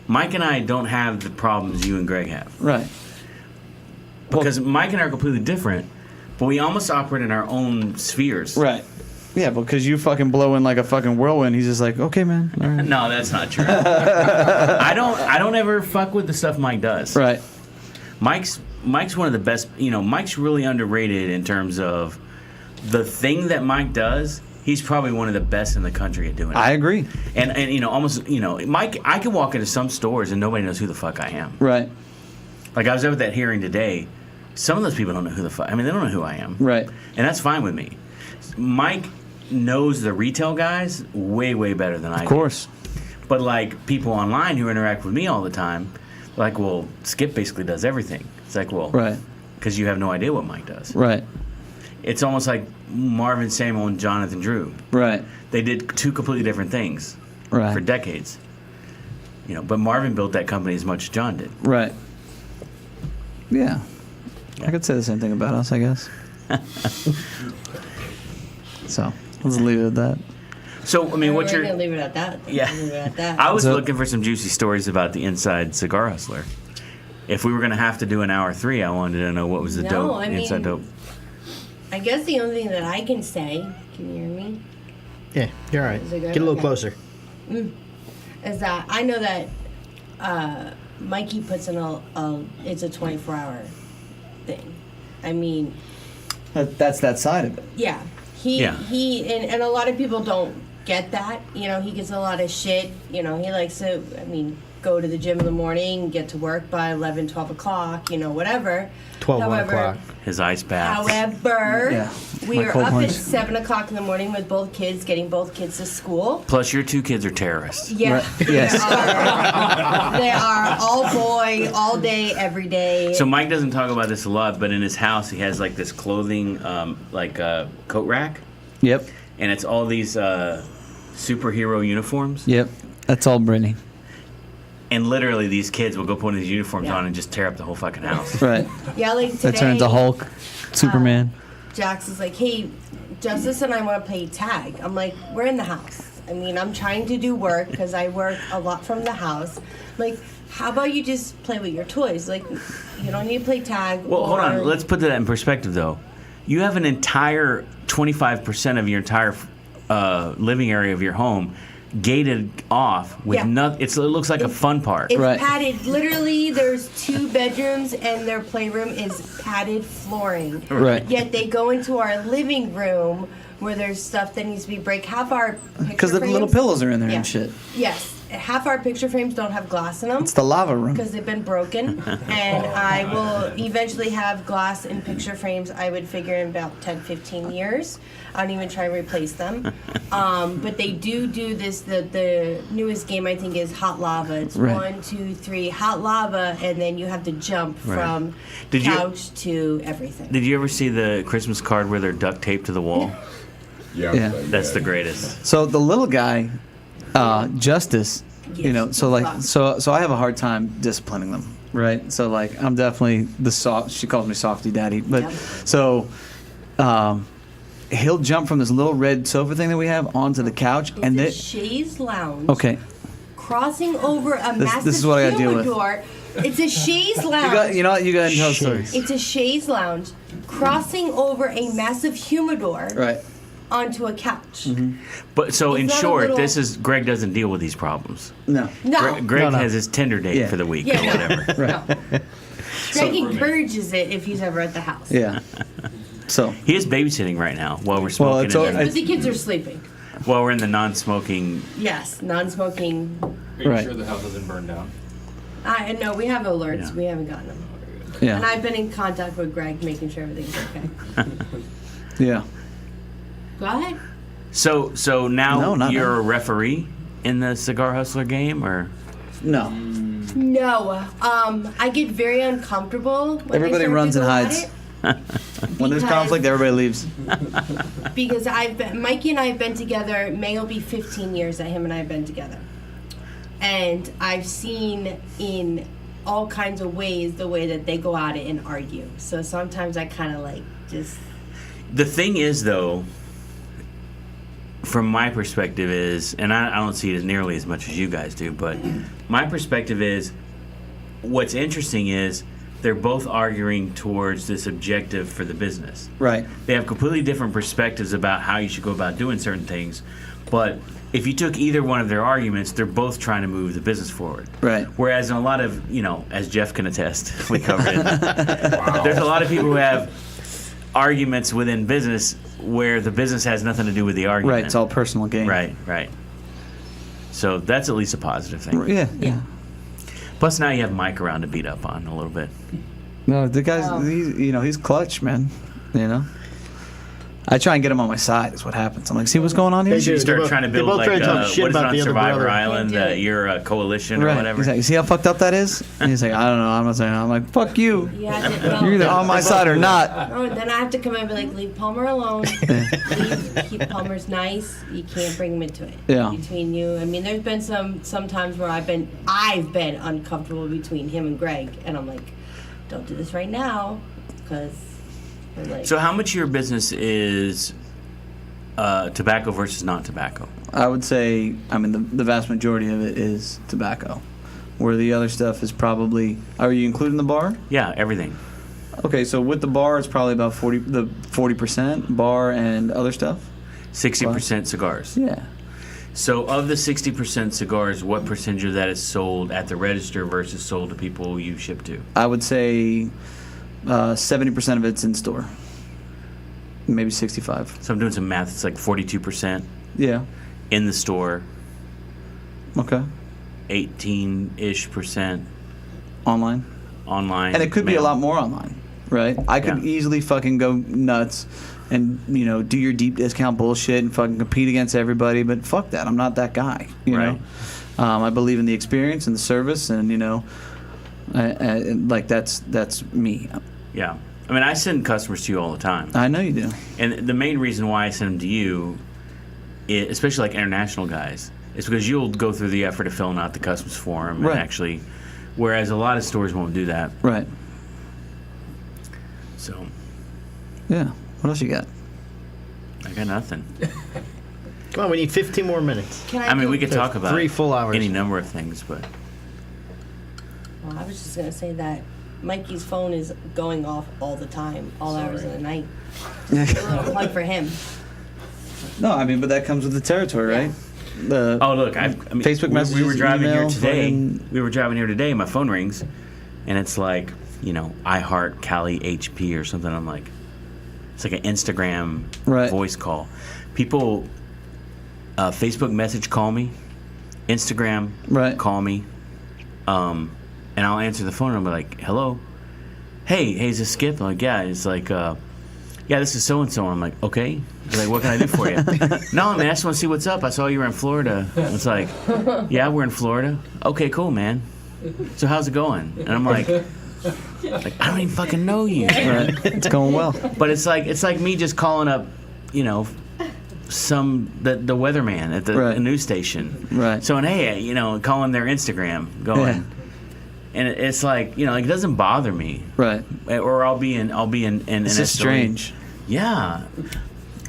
Mike and I don't have the problems you and Greg have. Right. Because Mike and I are completely different, but we almost operate in our own spheres. Right. Yeah, because you fucking blow in like a fucking whirlwind. He's just like, okay, man. All right. No, that's not true. I don't ever fuck with the stuff Mike does. Right. Mike's one of the best. Mike's really underrated in terms of the thing that Mike does. He's probably one of the best in the country at doing it. I agree. And almost Mike. I can walk into some stores and nobody knows who the fuck I am. Right. Like I was over at that hearing today. Some of those people don't know who the fuck. I mean, they don't know who I am. Right. And that's fine with me. Mike knows the retail guys way, way better than I do. Of course. But like people online who interact with me all the time, like, well, Skip basically does everything. It's like, well, Right. because you have no idea what Mike does. Right. It's almost like Marvin Samuel and Jonathan Drew. Right. They did two completely different things Right. for decades. But Marvin built that company as much as John did. Right. Yeah. I could say the same thing about us, I guess. So let's leave it at that. So, I mean, We're what's your... gonna leave it at that. Yeah. Leave it at that. I was So- looking for some juicy stories about the inside Cigar Hustler. If we were going to have to do an hour 3, I wanted to know what was the No, dope, I mean- inside dope. I guess the only thing that I can say, can you hear me? Yeah, you're all right. Is it good? Get a little Okay. closer. Is that I know that Mikey puts in it's a 24-hour thing. I mean, That's that side of it. yeah. He and a lot of people don't get that. He gets a lot of shit. He likes to, go to the gym in the morning, get to work by 11, 12 o'clock, whatever. 12, 1 o'clock. His ice bath. However, Yeah, we my are cold up plunge. at 7 o'clock in the morning with both kids, getting both kids to school. Plus, your 2 kids are terrorists. Yeah, Right. Yes. they are all boy, all day, every day. So Mike doesn't talk about this a lot, but in his house he has like this clothing, coat rack, Yep. and it's all these superhero uniforms. Yep. That's all Brittany. And literally, these kids will go put one of these uniforms Yeah. on and just tear up the whole fucking house. Right. Yeah, like today, That turns to Hulk, Superman. Jax is like, "Hey, Justice and I want to play tag." I'm like, "We're in the house." I mean, I'm trying to do work because I work a lot from the house. Like, how about you just play with your toys? Like, you don't need to play tag. Well, hold on. or- Let's put that in perspective, though. You have an entire 25% of your entire living area of your home gated off with Yeah. nothing. It looks like a fun park. It's Right. padded. Literally, there's 2 bedrooms, and their playroom is padded flooring. Right. Yet they go into our living room where there's stuff that needs to be break. Half our picture Because the little frames- pillows are in there Yeah. and shit. Yes, half our picture frames don't have glass in them It's the lava room. because they've been broken, and I will eventually have glass in picture frames. I would figure in about 10, 15 years. I don't even try to replace them. But they do this. The newest game I think is Hot Lava. It's Right. 1, 2, 3, Hot Lava, and then you have to jump Right. from Did you- couch to everything. Did you ever see the Christmas card where they're duct taped to the wall? Yeah. That's the greatest. So the little guy, Justice, you Yes, know, so like, rough. so I have a hard time disciplining them, right? So like, I'm definitely the soft. She calls me softy daddy, but Yeah. so, he'll jump from this little red sofa thing that we have onto the couch, It's and a then chaise lounge. okay, Crossing over a massive this is what I gotta deal with. humidor. It's a chaise lounge. you know what, you got to tell stories, It's a chaise lounge crossing over a massive humidor right? onto a couch. But so, It's in not a short, little- this is Greg doesn't deal with these problems. No, No, Greg No. has his Tinder date Yeah. for the week yeah, or whatever. no. Greg encourages it if he's ever at the house. yeah. So He is babysitting right now while we're smoking. it's all- and Because the kids are sleeping. while we're in the non-smoking. Yes, non-smoking. Are you Right. sure the house doesn't burn down? I know we have alerts. Yeah. We haven't gotten them. And yeah, I've been in contact with Greg, making sure everything's okay. yeah. Go ahead. So No, now not you're now. a referee in the Cigar Hustler game, or No, No, I get very uncomfortable. When Everybody I start runs to and go at hides. it. when there's Because- conflict, everybody leaves. Because Mikey and I have been together. May will be 15 years that him and I have been together, and I've seen in all kinds of ways the way that they go at it and argue. So sometimes I kind of like just the thing is, though, from my perspective is, and I don't see it as nearly as much as you guys do, but my perspective is, what's interesting is they're both arguing towards this objective for the business. Right. They have completely different perspectives about how you should go about doing certain things, but if you took either one of their arguments, they're both trying to move the business forward. Right. Whereas in a lot of, as Jeff can attest, we covered it. There's a lot of people who have arguments within business where the business has nothing to do with the argument. Right. It's all personal gain. Right. So that's at least a positive thing. Yeah. yeah. Plus now you have Mike around to beat up on a little bit. No, the guy's Oh. he's clutch, man. You know. I try and get him on my side. Is what happens. I'm like, see what's going on here? They do. You They start both- trying to they build both like try to talk what shit is it about on the other Survivor brother. Island? Can't do it. You're a coalition or Right. whatever. Exactly. See how fucked up that is? And he's like, I don't know. I'm not saying. I'm like, fuck you. Yeah, You're either on my side or not. Oh, then I have to come in and be like, leave Palmer alone. Keep Palmer's nice. You can't bring him into it. Yeah. Between you, I mean, there's been some times where I've been uncomfortable between him and Greg, and I'm like, don't do this right now, because I'm like, So how much of your business is tobacco versus non-tobacco? I would say, I mean, the vast majority of it is tobacco, where the other stuff is probably. Are you including the bar? Yeah, everything. Okay, so with the bar, it's probably about 40% bar and other stuff. 60% cigars. Yeah. So of the 60% cigars, what percentage of that is sold at the register versus sold to people you ship to? I would say 70% of it's in store. Maybe 65. So I'm doing some math. It's like 42% Yeah. in the store, Okay. 18-ish percent Online. online. And it could be a mail. lot more online, right? I could Yeah. easily fucking go nuts and, do your deep discount bullshit and fucking compete against everybody, but fuck that. I'm not that guy, you Right. know? I believe in the experience and the service and, like that's me. Yeah. I mean, I send customers to you all the time. I know you do. And the main reason why I send them to you, especially like international guys, is because you'll go through the effort of filling out the customs form Right. and actually, whereas a lot of stores won't do that. Right. So Yeah. What else you got? I got nothing. Come on, we need 15 more minutes. Can I mean, do- we could talk about 3 full hours. any number of things, but Well, I was just gonna say that Mikey's phone is going off all the time, all hours of the night. Just a little plug for him. No, I mean, but that comes with the territory, right? The oh look, I mean, Facebook we messages, were driving email, here today. fucking- We were driving here today. My phone rings, and it's like I Heart Cali HP or something. I'm like, it's like an Instagram Right. voice call. People, Facebook message call me, Instagram Right. call me, and I'll answer the phone and I'll be like, hello, hey, is this Skip? I'm like, yeah. It's like, yeah, this is so and so. I'm like, okay. He's like, what can I do for you? No, man, I just want to see what's up. I saw you were in Florida. It's like, yeah, we're in Florida. Okay, cool, man. So how's it going? And I'm like, I don't even fucking know you. Right. It's going well. But it's like me just calling up, the weatherman at the Right. news station. Right. So, and hey, calling their Instagram, going, Yeah. and it's like, it doesn't bother me. Right. Or I'll be in It's just strange. Yeah.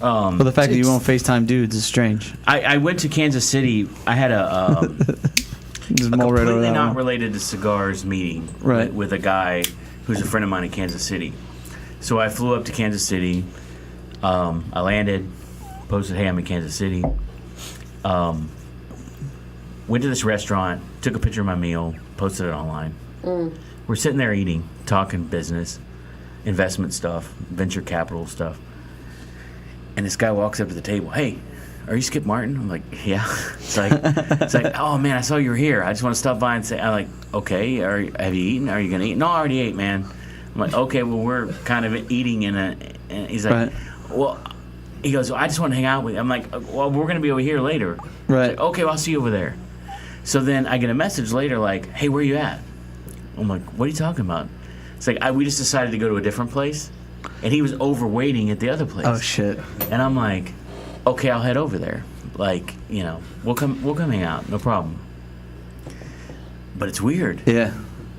But the fact that you won't FaceTime dudes is strange. I went to Kansas City. I had a Just a mull right over completely that not one. related to cigars meeting Right. with a guy who's a friend of mine in Kansas City. So I flew up to Kansas City. I landed, posted, hey, I'm in Kansas City. Went to this restaurant, took a picture of my meal, posted it online. We're sitting there eating, talking business, investment stuff, venture capital stuff. And this guy walks up to the table. Hey, are you Skip Martin? I'm like, yeah. It's like, oh man, I saw you were here. I just want to stop by and say. I'm like, okay. Have you eaten? Are you gonna eat? No, I already ate, man. I'm like, okay. Well, we're kind of eating and he's like, Right. well, he goes, well, I just want to hang out with you. I'm like, well, we're gonna be over here later. Right. He's like, okay, well, I'll see you over there. So then I get a message later like, hey, where you at? I'm like, what are you talking about? It's like we just decided to go to a different place, and he was overweighting at the other place. Oh shit. And I'm like, okay, I'll head over there. Like, we'll come hang out, no problem. But it's weird. Yeah.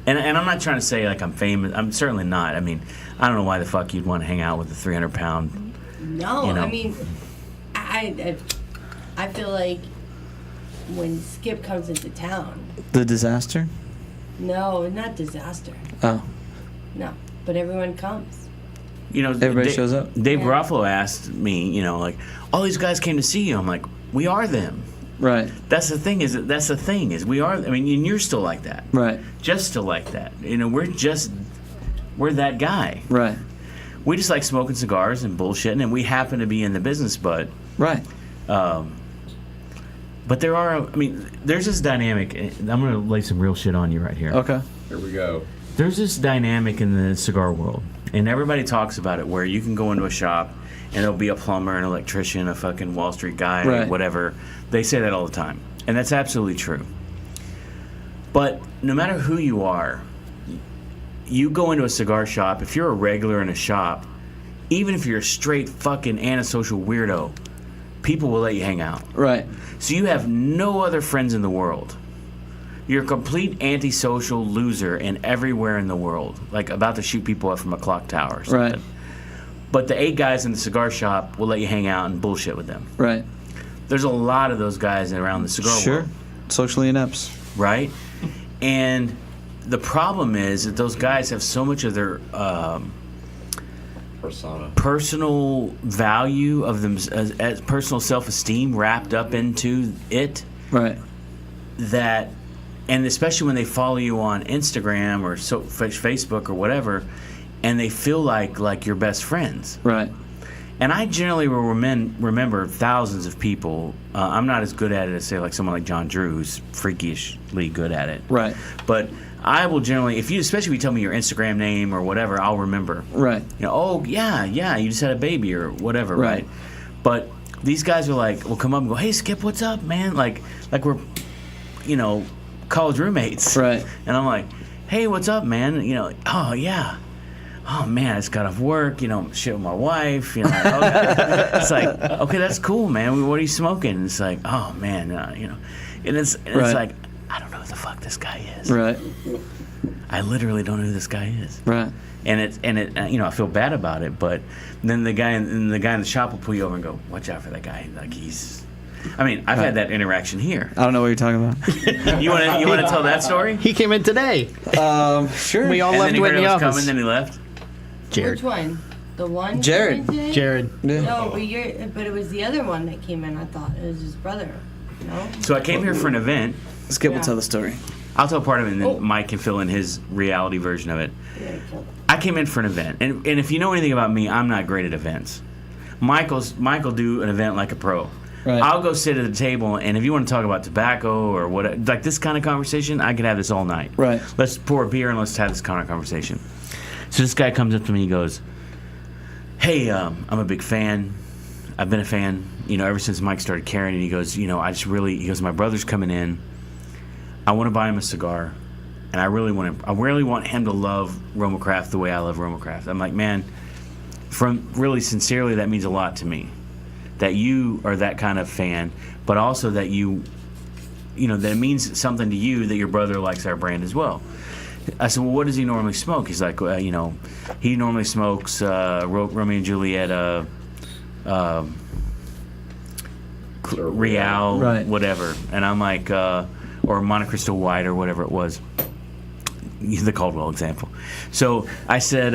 And I'm not trying to say like I'm famous. I'm certainly not. I mean, I don't know why the fuck you'd want to hang out with a 300-pound. No, You know. I mean, I feel like when Skip comes into town, The disaster. no, not disaster. Oh. No, but everyone comes. Everybody shows up? Dave Yeah. Garofalo asked me, like, all these guys came to see you. I'm like, we are them. Right. That's the thing. Is we are. I mean, and you're still like that. Right. Just still like that. We're that guy. Right. We just like smoking cigars and bullshitting, and we happen to be in the business, but Right. there's this dynamic. I'm going to lay some real shit on you right here. Okay. Here we go. There's this dynamic in the cigar world, and everybody talks about it, where you can go into a shop and there'll be a plumber, an electrician, a fucking Wall Street guy, Right. whatever. They say that all the time, and that's absolutely true. But no matter who you are, you go into a cigar shop, if you're a regular in a shop, even if you're a straight fucking antisocial weirdo, people will let you hang out. Right. So you have no other friends in the world. You're a complete antisocial loser and everywhere in the world, like about to shoot people up from a clock tower or something. Right. But the 8 guys in the cigar shop will let you hang out and bullshit with them. Right. There's a lot of those guys around the cigar Sure. world, Socially inept. right? And the problem is that those guys have so much of their Persona. personal value of them, as personal self-esteem wrapped up into it, Right. that, and especially when they follow you on Instagram or Facebook or whatever, and they feel like you're best friends. Right. And I generally will remember thousands of people. I'm not as good at it as, say, like someone like John Drew, who's freakishly good at it. Right. But I will generally, especially if you tell me your Instagram name or whatever, I'll remember. Right. Oh yeah, you just had a baby or whatever, Right. right? But these guys are like, will come up and go, hey Skip, what's up, man? Like we're, college roommates. Right. And I'm like, hey, what's up, man? Oh yeah. Oh man, I just got off work, shit with my wife, okay. It's like, okay, that's cool, man. What are you smoking? And it's like, oh man, and it's Right. like, I don't know who the fuck this guy is. Right. I literally don't know who this guy is. Right. And it, I feel bad about it, but then the guy in the shop will pull you over and go, watch out for that guy. Like I mean, I've had that interaction here. I don't know what you're talking about. You want to tell that story? He came in today. Sure. We all And left then he you in heard the I was office. coming, then he left. Jared. Which one? The one? Jared. Today? Jared. Yeah. No, but it was the other one that came in. I thought it was his brother. No. So I came here for an event. Skip will Yeah. tell the story. I'll tell part of it, and then Oh. Mike can fill in his reality version of it. Yeah, killed I came in for an event, and if you know anything about me, I'm not great at events. Michael do an event like a pro. Right. I'll go sit at the table, and if you want to talk about tobacco or what, like this kind of conversation, I could have this all night. Right. Let's pour a beer and let's have this kind of conversation. So this guy comes up to me, he goes, "Hey, I'm a big fan. I've been a fan, ever since Mike started carrying." And he goes, he goes, "My brother's coming in. I want to buy him a cigar, and I really want him to love Roma Craft the way I love Roma Craft." I'm like, man, from really sincerely, that means a lot to me, that you are that kind of fan, but also that that it means something to you that your brother likes our brand as well. I said, well, what does he normally smoke? He's like, he normally smokes Romeo and Juliet, Real, Right. whatever. And I'm like, or Monte Cristo White or whatever it was. The Caldwell example. So I said,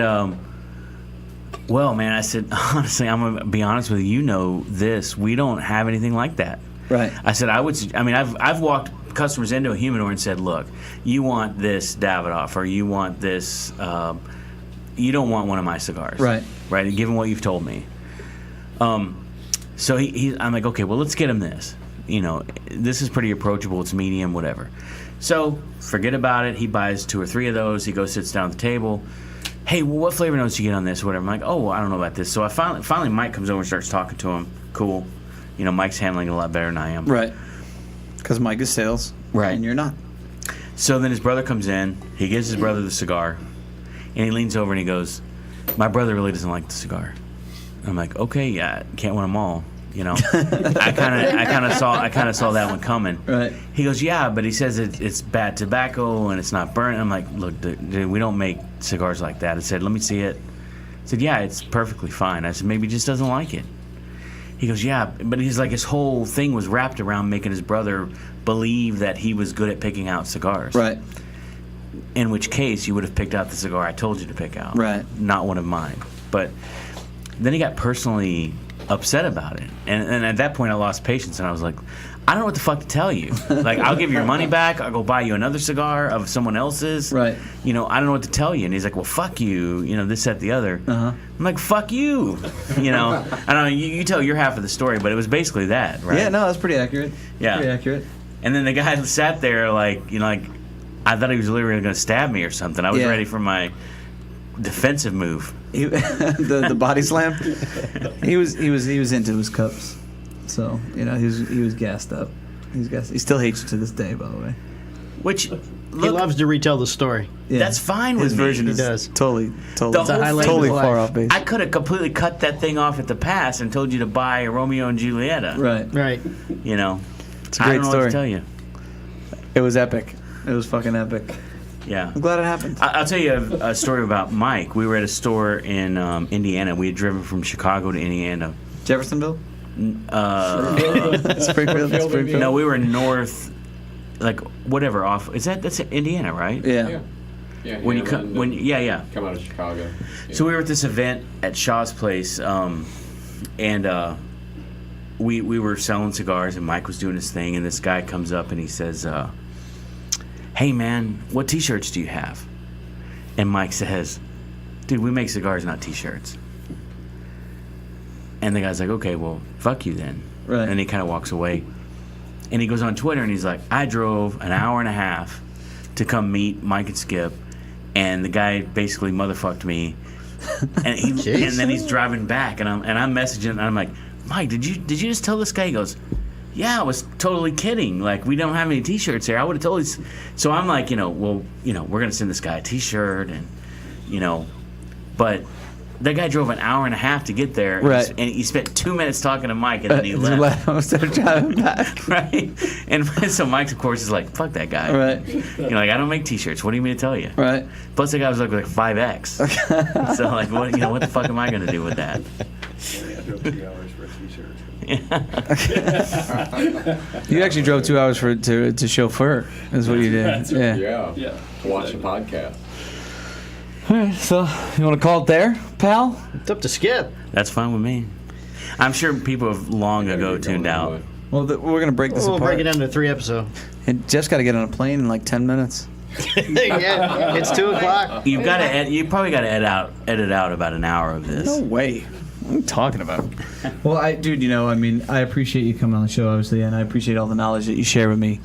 well, man, I said, honestly, I'm going to be honest with you. You know this. We don't have anything like that. Right. I said, I've walked customers into a humidor and said, look, you want this Davidoff or you want this, you don't want one of my cigars. Right. Right, and given what you've told me. So I'm like, okay, well, let's get him this. This is pretty approachable. It's medium, whatever. So forget about it. He buys 2 or 3 of those. He goes, sits down at the table. Hey, well, what flavor notes you get on this? Whatever. I'm like, oh, I don't know about this. So I finally Mike comes over and starts talking to him. Cool. Mike's handling it a lot better than I am. Right. Because Mike is sales. Right. And you're not. So then his brother comes in. He gives his brother the cigar. And he leans over and he goes, my brother really doesn't like the cigar. I'm like, okay, yeah, can't win them all. I kind of saw that one coming. Right. He goes, yeah, but he says it's bad tobacco and it's not burnt. I'm like, look, dude, we don't make cigars like that. I said, let me see it. I said, yeah, it's perfectly fine. I said, maybe he just doesn't like it. He goes, yeah, but he's like, his whole thing was wrapped around making his brother believe that he was good at picking out cigars. Right. In which case, you would have picked out the cigar I told you to pick out. Right. Not one of mine. But then he got personally upset about it. And at that point, I lost patience, and I was like, I don't know what the fuck to tell you. Like, I'll give you your money back. I'll go buy you another cigar of someone else's. Right. I don't know what to tell you. And he's like, well, fuck you. This, that, the other. Uh-huh. I'm like, fuck you. I don't know. You tell your half of the story, but it was basically that, right? Yeah, no, that's pretty accurate. Yeah. Pretty accurate. And then the guy sat there like I thought he was literally going to stab me or something. I was Yeah. ready for my defensive move. The body slam. He was into his cups, so he was gassed up. He still hates you to this day, by the way. Which He look, loves to retell the story. Yeah. That's fine with His me. version He is does. totally The whole thing totally of his far life. off base. I could have completely cut that thing off at the pass and told you to buy a Romeo and Julieta. Right. Right. It's a I great don't know what story. to tell you. It was epic. It was fucking epic. Yeah. I'm glad it happened. I'll tell you a story about Mike. We were at a store in Indiana. We had driven from Chicago to Indiana. Jeffersonville? Uh, Springfield? no, we were north, like whatever off. That's Indiana, right? Yeah. Yeah, When you Hammond come, and yeah. come out of Chicago. So we were at this event at Shaw's place, and we were selling cigars, and Mike was doing his thing, and this guy comes up and he says, "Hey man, what T-shirts do you have?" And Mike says, "Dude, we make cigars, not T-shirts." And the guy's like, "Okay, well, fuck you then." Right. And he kind of walks away, and he goes on Twitter and he's like, "I drove an hour and a half to come meet Mike and Skip, and the guy basically motherfucked me." And then he's driving back, and I'm messaging, and I'm like, "Mike, did you just tell this guy?" He goes, "Yeah, I was totally kidding. Like, we don't have any T-shirts here. I would have totally." So I'm like, we're gonna send this guy a T-shirt, and but that guy drove an hour and a half to get there, Right. and he spent 2 minutes talking to Mike, and then he left. Instead of driving back. Right, and so Mike, of course, is like, "Fuck that guy." Right. Like, I don't make T-shirts. What do you mean to tell you? Right. Plus, the guy was like 5X. So like, what the fuck am I gonna do with that? I drove 3 hours for a T-shirt. You actually drove 2 hours to chauffeur, is what you did. Yeah. Yeah. To watch a podcast. All right, so you want to call it there, pal? It's up to Skip. That's fine with me. I'm sure people have long ago tuned out. Well, we're gonna break this We'll apart. break it down to 3 episodes. And Jeff's got to get on a plane in like 10 minutes. Yeah, it's 2 o'clock. You probably got to edit out about an hour of this. No way. What are you talking about? Well, I appreciate you coming on the show, obviously, and I appreciate all the knowledge that you share with me,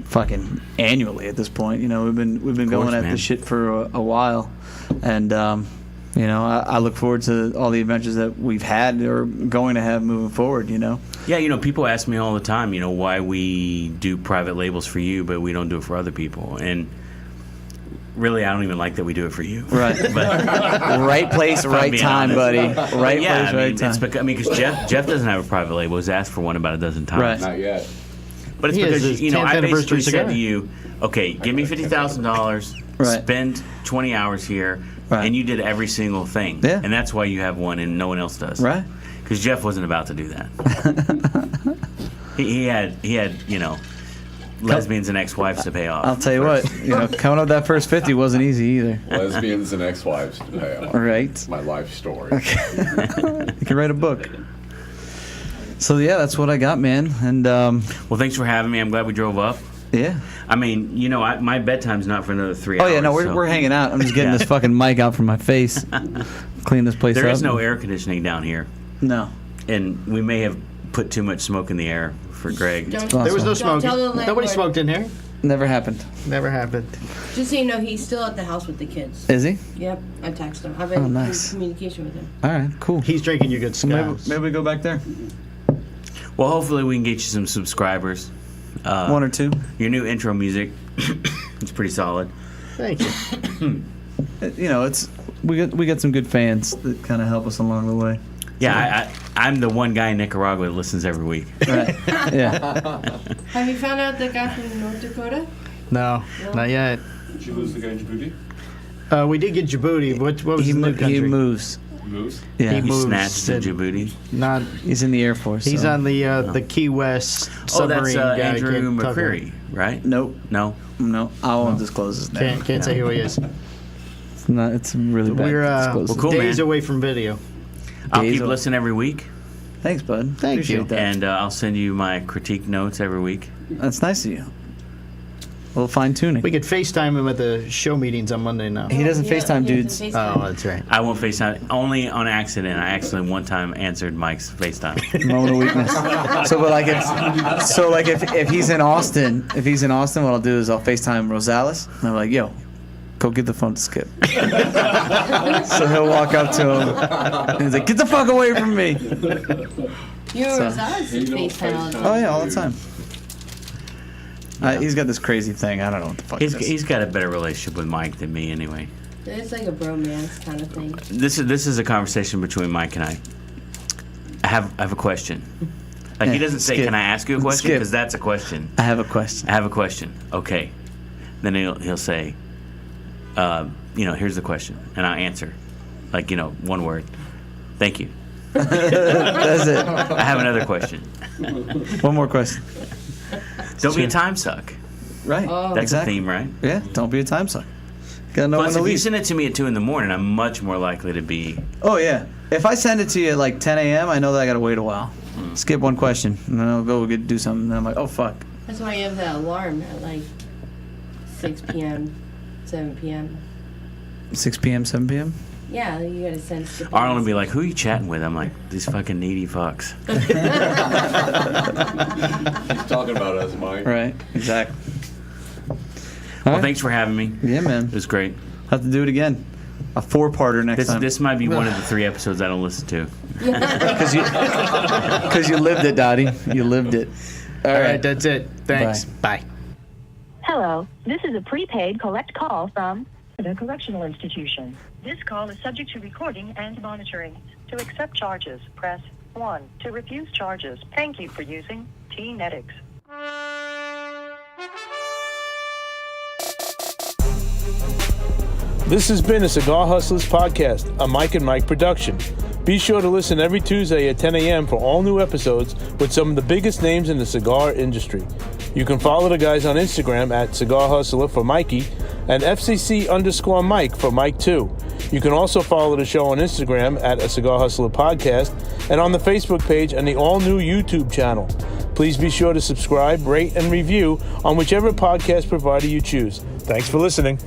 fucking annually at this point. You know, we've been going at this shit for a while, and you know, I look forward to all the adventures that we've had or going to have moving forward. You know. Yeah, you know, people ask me all the time, you know, why we do private labels for you, but we don't do it for other people, and really, I don't even like that we do it for you. Right. But right place, right time, honest. buddy. Right yeah, place, right time. It's because Jeff doesn't have a private label. He's asked for one about a dozen times. Right. Not yet. But it's He has because, his you know, 10th I basically anniversary said cigar. to you, okay, give me $50,000, Right. spend 20 hours here, Right. and you did every single thing. Yeah. And that's why you have one and no one else does. Right. Because Jeff wasn't about to do that. he had, you know, lesbians and ex-wives to pay off. I'll tell you what. You know, coming up that first 50 wasn't easy either. Lesbians and ex-wives to pay off. Right. My life story. You can write a book. So yeah, that's what I got, man. And Well, thanks for having me. I'm glad we drove up. yeah. I mean, you know, my bedtime's not for another 3 Oh hours. yeah, no, so we're hanging out. I'm just getting Yeah. this fucking mic out from my face. Clean this place up. There is no air conditioning down here, No. and we may have put too much smoke in the air for Greg. Don't, There was no don't smoking. tell the Nobody landlord. smoked in here. Never happened. Never happened. Just so you know, he's still at the house with the kids. Is he? Yep, I texted him. I've been in nice. communication with him. All right, cool. He's drinking your good scotch. Maybe we go back there. Well, hopefully we can get you some subscribers. One or two. Your new intro music, it's pretty solid. Thank you. You know, we got some good fans that kind of help us along the way. Yeah, I'm the one guy in Nicaragua that listens every week. Right. Yeah. Have you found out the guy from North Dakota? No, not yet. Did you lose the guy in Djibouti? We did get Djibouti. What was the new country? He moves. He moves? Yeah. He He moves snatched the it. Djibouti. Not. He's in the Air Force. He's so. on the Key West Oh, that's submarine guy. Andrew Can't talk about- McCreary, right? Nope. No? No. I won't disclose his name. Can't say who he is. It's not. It's really bad. We're to disclose well, his cool, name. days man. away from video. I'll Days keep of- listening every week, Thanks, bud. Thank Appreciate you. that. and I'll send you my critique notes every week. That's nice of you. A little fine tuning. We could FaceTime him at the show meetings on Monday now. He doesn't Yeah, FaceTime he dudes. doesn't FaceTime. Oh, that's right. I won't FaceTime, only on accident. I actually one time answered Mike's FaceTime. Moment of weakness. So, but like, if he's in Austin, what I'll do is I'll FaceTime Rosales, and I'm like, yo, go give the phone to Skip. So he'll walk up to him, and he's like, get the fuck away from me. You So- were FaceTime all the time. Oh yeah, all the time. He's got this crazy thing. I don't know what the fuck. He's got a better relationship with Mike than me, anyway. It's like a bromance kind of thing. This is a conversation between Mike and I. I have a question. Like, he Yeah, doesn't say, Skip. "Can I ask you a question?" Skip. Because that's a question. I have a question. I have a question. Okay. Then he'll say, you know, here's the question, and I'll answer, like, you know, one word. Thank you. That's it. I have another question. One more question. Don't be a time suck. Right. That's exactly. a theme, right? Yeah. Don't be a time suck. Gotta know Plus, when if to you leave. send it to me at 2 a.m, I'm much more likely to be. Oh yeah. If I send it to you at like 10 a.m., I know that I gotta wait a while. Skip one question, and then I'll go do something. And then I'm like, oh fuck. That's why you have that alarm at like 6 p.m., 7 p.m. 6 p.m., 7 p.m. Yeah, you gotta send Skip. Arnold will be like, "Who are you chatting with?" I'm like, "These fucking needy fucks." He's talking about us, Mike. Right. Exactly. Well, thanks for having me. Yeah, man. It was great. Have to do it again. A 4-parter next time. This might be one of the 3 episodes I don't listen to. Because you lived it, Dottie. You lived it. All right, that's it. Thanks. Bye. Bye. Hello, this is a prepaid collect call from the correctional institution. This call is subject to recording and monitoring. To accept charges, press 1. To refuse charges, thank you for using T-Netics. This has been a Cigar Hustlers Podcast, a Mike and Mike production. Be sure to listen every Tuesday at 10 a.m. for all new episodes with some of the biggest names in the cigar industry. You can follow the guys on Instagram at Cigar Hustler for Mikey and FCC_Mike for Mike too. You can also follow the show on Instagram at a Cigar Hustler Podcast and on the Facebook page and the all-new YouTube channel. Please be sure to subscribe, rate, and review on whichever podcast provider you choose. Thanks for listening.